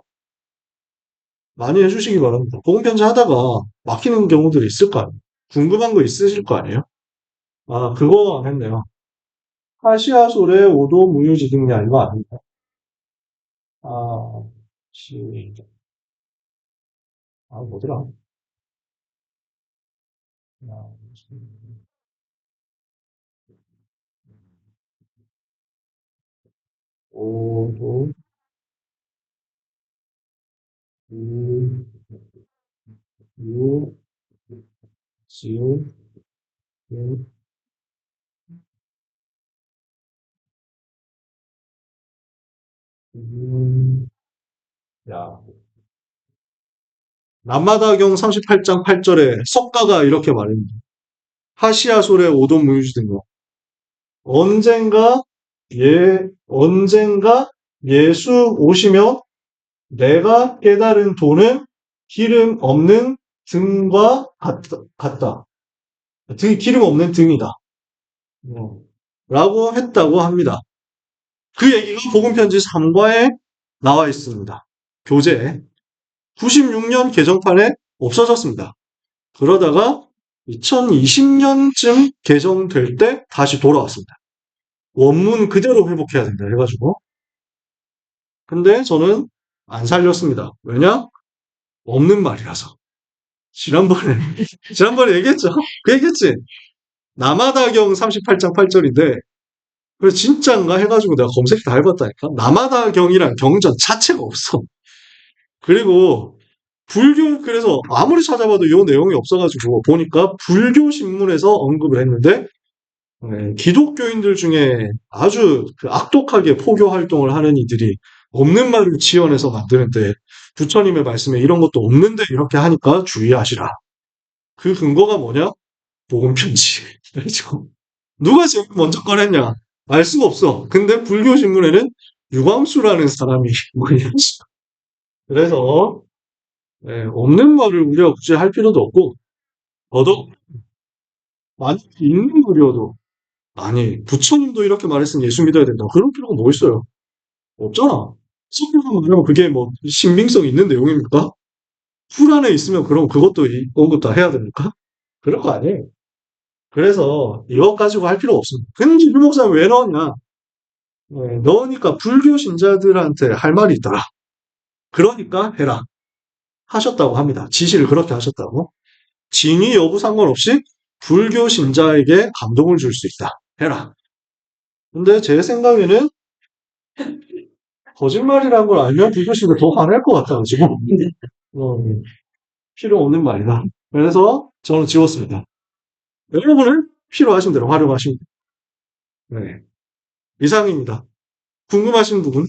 많이 해주시기 바랍니다. 복음 편지 하다가 막히는 경우들이 있을 거 아니에요. 궁금한 거 있으실 거 아니에요? 아, 그거 안 했네요. 아시아솔의 오도 무효지 등량 이거 아닙니까? 아, 시작. 뭐더라? 아, 오도 무효지 등 야. 남마다경 38장 8절에 석가가 이렇게 말합니다. 하시아솔의 오도 무효지 등량 언젠가 언젠가 예수 오시며 내가 깨달은 도는 기름 없는 등과 같다. 기름 없는 등이다. 라고 했다고 합니다. 그 얘기가 복음편지 3과에 나와 있습니다. 교재에. 96년 개정판에 없어졌습니다. 그러다가 2020년쯤 개정될 때 다시 돌아왔습니다. 원문 그대로 회복해야 된다 해가지고. 근데 저는 안 살렸습니다. 왜냐? 없는 말이라서. 지난번에, 지난번에 얘기했죠? 그 얘기했지? 남아다경 38장 8절인데, 그래서 진짜인가 해가지고 내가 검색 다 해봤다니까? 남아다경이란 경전 자체가 없어. 그리고 그래서 아무리 찾아봐도 이 내용이 없어가지고 보니까 불교 신문에서 언급을 했는데, 기독교인들 중에 아주 악독하게 포교 활동을 하는 이들이 없는 말을 지어내서 만드는데 부처님의 말씀에 이런 것도 없는데 이렇게 하니까 주의하시라. 그 근거가 뭐냐? 복음 편지. 그래가지고 누가 제일 먼저 꺼냈냐? 알 수가 없어. 근데 불교 신문에는 유광수라는 사람이 뭐냐? 그래서 없는 말을 우리가 굳이 할 필요도 없고 더더욱 많이 있는 글이어도 아니 부처님도 이렇게 말했으니 예수 믿어야 된다. 그런 필요가 뭐 있어요? 없잖아. 성경만 말하면 그게 뭐 신빙성 있는 내용입니까? 풀 안에 있으면 그럼 그것도 언급 다 해야 됩니까? 그럴 거 아니에요. 그래서 이것 가지고 할 필요 없습니다. 근데 유 목사님 왜 넣었냐? 넣으니까 불교 신자들한테 할 말이 있더라. 그러니까 해라. 하셨다고 합니다. 지시를 그렇게 하셨다고. 진위 여부 상관없이 불교 신자에게 감동을 줄 수 있다. 해라. 근데 제 생각에는 거짓말이라는 걸 알면 불교 신자 더 화낼 것 같아가지고. 어, 필요 없는 말이다. 그래서 저는 지웠습니다. 여러분은 필요하신 대로 활용하시면 돼요. 네. 이상입니다. 궁금하신 부분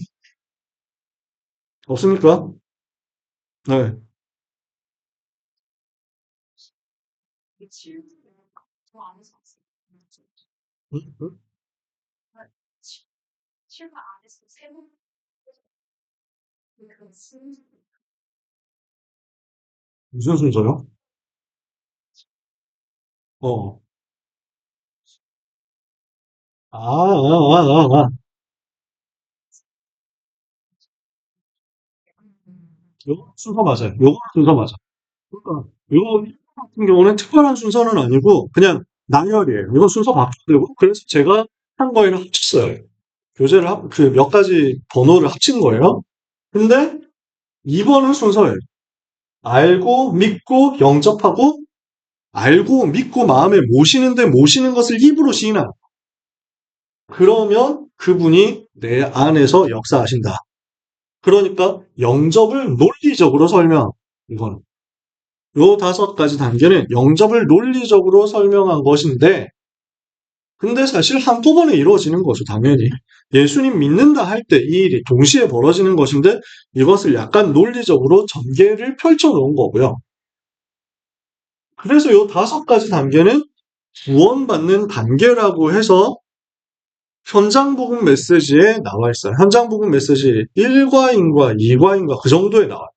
없습니까? 네. 음, 음? 무슨 순서요? 어. 요거 순서 맞아요. 요거 순서 맞아. 그러니까 요거 같은 경우는 특별한 순서는 아니고 그냥 나열이에요. 이건 순서 바뀌어도 되고, 그래서 제가 한 거에는 합쳤어요. 교재를 그 몇 가지 번호를 합친 거예요. 근데 2번은 순서예요. 알고, 믿고, 영접하고, 알고, 믿고, 마음에 모시는데 모시는 것을 입으로 시인한. 그러면 그분이 내 안에서 역사하신다. 그러니까 영접을 논리적으로 설명. 이건 요 5가지 단계는 영접을 논리적으로 설명한 것인데, 근데 사실 한꺼번에 이루어지는 거죠, 당연히. 예수님 믿는다 할 때 이 일이 동시에 벌어지는 것인데, 이것을 약간 논리적으로 전개를 펼쳐 놓은 거고요. 그래서 요 5가지 단계는 구원받는 단계라고 해서 현장복음 메시지에 나와 있어요. 현장복음 메시지 1과인과 2과인과 그 정도에 나와요.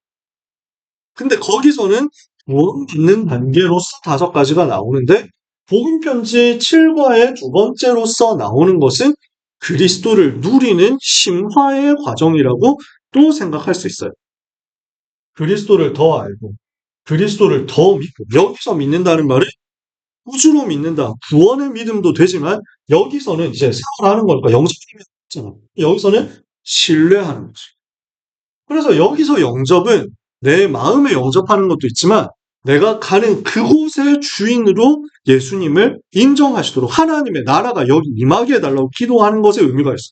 근데 거기서는 구원받는 단계로서 5가지가 나오는데, 복음편지 7과의 2번째로서 나오는 것은 그리스도를 누리는 심화의 과정이라고 또 생각할 수 있어요. 그리스도를 더 알고, 그리스도를 더 믿고, 여기서 믿는다는 말은 구주로 믿는다, 구원의 믿음도 되지만, 여기서는 이제 생활하는 거니까 영접이잖아. 여기서는 신뢰하는 거지. 그래서 여기서 영접은 내 마음에 영접하는 것도 있지만, 내가 가는 그곳의 주인으로 예수님을 인정하시도록 하나님의 나라가 여기 임하게 해달라고 기도하는 것에 의미가 있어.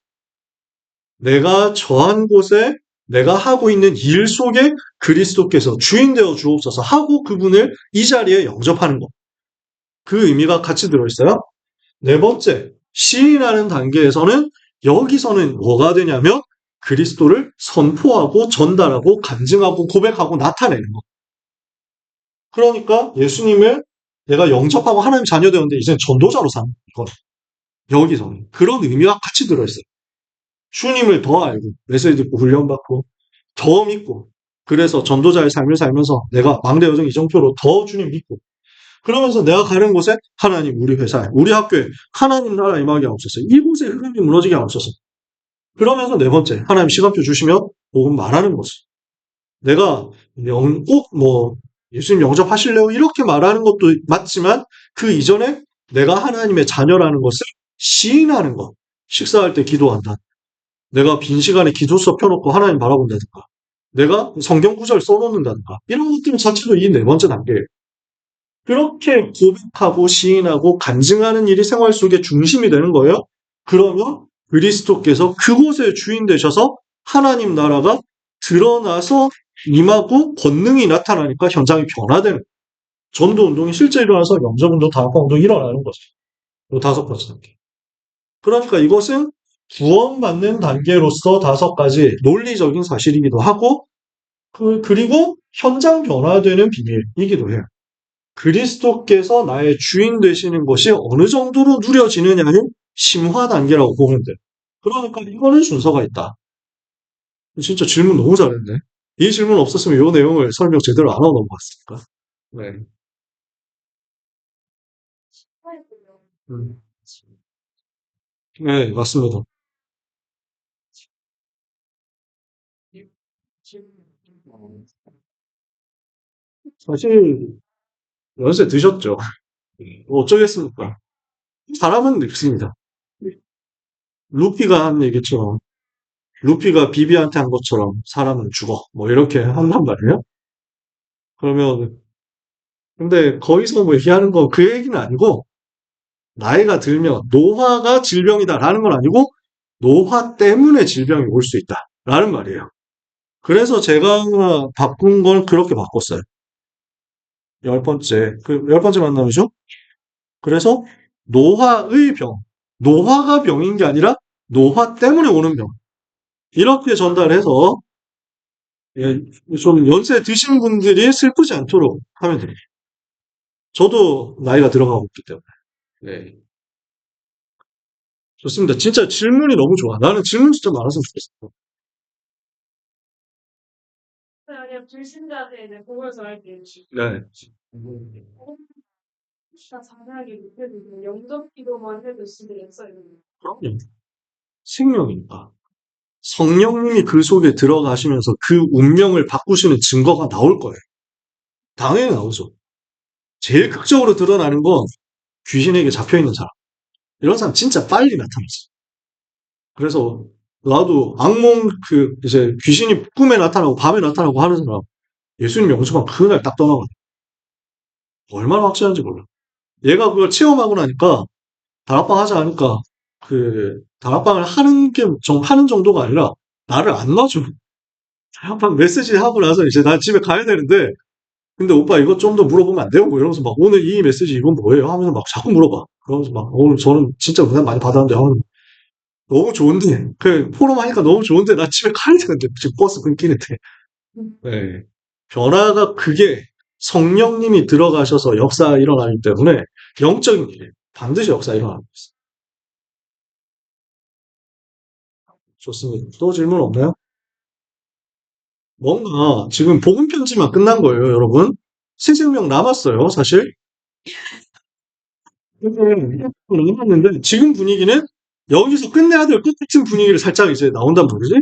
내가 처한 곳에, 내가 하고 있는 일 속에 그리스도께서 주인 되어 주옵소서 하고 그분을 이 자리에 영접하는 것. 그 의미가 같이 들어있어요. 4번째, 시인하는 단계에서는 여기서는 뭐가 되냐면 그리스도를 선포하고 전달하고 간증하고 고백하고 나타내는 것. 그러니까 예수님을 내가 영접하고 하나님 자녀 되었는데 이제는 전도자로 사는 거. 여기서는 그런 의미가 같이 들어있어요. 주님을 더 알고 메시지 듣고 훈련받고 더 믿고, 그래서 전도자의 삶을 살면서 내가 막내 여정 이정표로 더 주님 믿고, 그러면서 내가 가는 곳에 하나님 우리 회사에, 우리 학교에 하나님 나라 임하게 하옵소서, 이곳에 흐름이 무너지게 하옵소서. 그러면서 4번째, 하나님 시간표 주시면 복음 말하는 거지. 내가 꼭 예수님 영접하실래요? 이렇게 말하는 것도 맞지만 그 이전에 내가 하나님의 자녀라는 것을 시인하는 것. 식사할 때 기도한다. 내가 빈 시간에 기도서 펴놓고 하나님 바라본다든가. 내가 성경 구절 써놓는다든가. 이런 것들 자체도 이 4번째 단계예요. 그렇게 고백하고 시인하고 간증하는 일이 생활 속의 중심이 되는 거예요. 그러면 그리스도께서 그곳의 주인 되셔서 하나님 나라가 드러나서 임하고 권능이 나타나니까 현장이 변화되는 거예요. 전도 운동이 실제 일어나서 영접 운동, 다락방 운동이 일어나는 거죠. 이 5가지 단계. 그러니까 이것은 구원받는 단계로서 5가지 논리적인 사실이기도 하고, 그리고 현장 변화되는 비밀이기도 해요. 그리스도께서 나의 주인 되시는 것이 어느 정도로 누려지느냐는 심화 단계라고 보면 돼요. 그러니까 이거는 순서가 있다. 진짜 질문 너무 잘했네. 이 질문 없었으면 이 내용을 설명 제대로 안 하고 넘어갔으니까. 네. 음. 네, 맞습니다. 사실 연세 드셨죠. 뭐 어쩌겠습니까. 사람은 늙습니다. 루피가 한 얘기처럼, 루피가 비비한테 한 것처럼 사람은 죽어. 뭐 이렇게 한단 말이에요. 그러면 근데 거기서 뭐 얘기하는 거 그 얘기는 아니고, 나이가 들면 노화가 질병이다라는 건 아니고 노화 때문에 질병이 올 수 있다라는 말이에요. 그래서 제가 바꾼 건 그렇게 바꿨어요. 10번째, 그 10번째 만남이죠. 그래서 노화의 병, 노화가 병인 게 아니라 노화 때문에 오는 병, 이렇게 전달해서 예, 좀 연세 드신 분들이 슬프지 않도록 하면 됩니다. 저도 나이가 들어가고 있기 때문에. 네. 좋습니다. 진짜 질문이 너무 좋아. 나는 질문 진짜 많았으면 좋겠어. 아니요, 불신자한테 이제 보면서 할게요. 네. 진짜 자세하게 못해도 영접 기도만 해도 진짜 역사예요. 그럼요. 생명이니까. 성령님이 그 속에 들어가시면서 그 운명을 바꾸시는 증거가 나올 거예요. 당연히 나오죠. 제일 극적으로 드러나는 건 귀신에게 잡혀있는 사람. 이런 사람 진짜 빨리 나타나지. 그래서 나도 악몽 이제 귀신이 꿈에 나타나고 밤에 나타나고 하는 사람 예수님 영접하면 그날 딱 떠나거든. 얼마나 확실한지 몰라. 얘가 그걸 체험하고 나니까 다락방 하자 하니까 다락방을 하는 정도가 아니라 나를 안 놔줘. 다락방 메시지 하고 나서 이제 나 집에 가야 되는데 근데 오빠 이것 좀 더 물어보면 안 돼요? 뭐 이러면서 막 오늘 이 메시지 이건 뭐예요? 하면서 막 자꾸 물어봐. 그러면서 막 오늘 저는 진짜 은혜 많이 받았는데 너무 좋은데 포럼 하니까 너무 좋은데 나 집에 가야 되는데 지금 버스 끊기는데 네. 변화가 그게 성령님이 들어가셔서 역사 일어나기 때문에 영적인 일이 반드시 역사 일어납니다. 좋습니다. 또 질문 없나요? 뭔가 지금 복음 편지만 끝난 거예요, 여러분. 새 생명 남았어요, 사실. 근데 남았는데 지금 분위기는 여기서 끝내야 될 것 같은 분위기를 살짝 이제 나온단 말이지.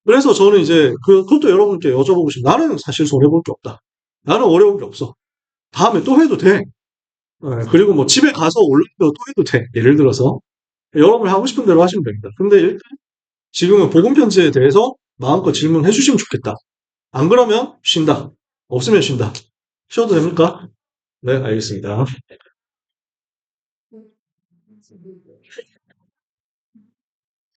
그래서 저는 이제 그것도 여러분께 여쭤보고 싶어요. 나는 사실 손해볼 게 없다. 나는 어려운 게 없어. 다음에 또 해도 돼. 네, 그리고 뭐 집에 가서 온라인으로 또 해도 돼. 예를 들어서. 여러분이 하고 싶은 대로 하시면 됩니다. 근데 일단 지금은 복음 편지에 대해서 마음껏 질문해 주시면 좋겠다. 안 그러면 쉰다. 없으면 쉰다. 쉬어도 됩니까? 네, 알겠습니다.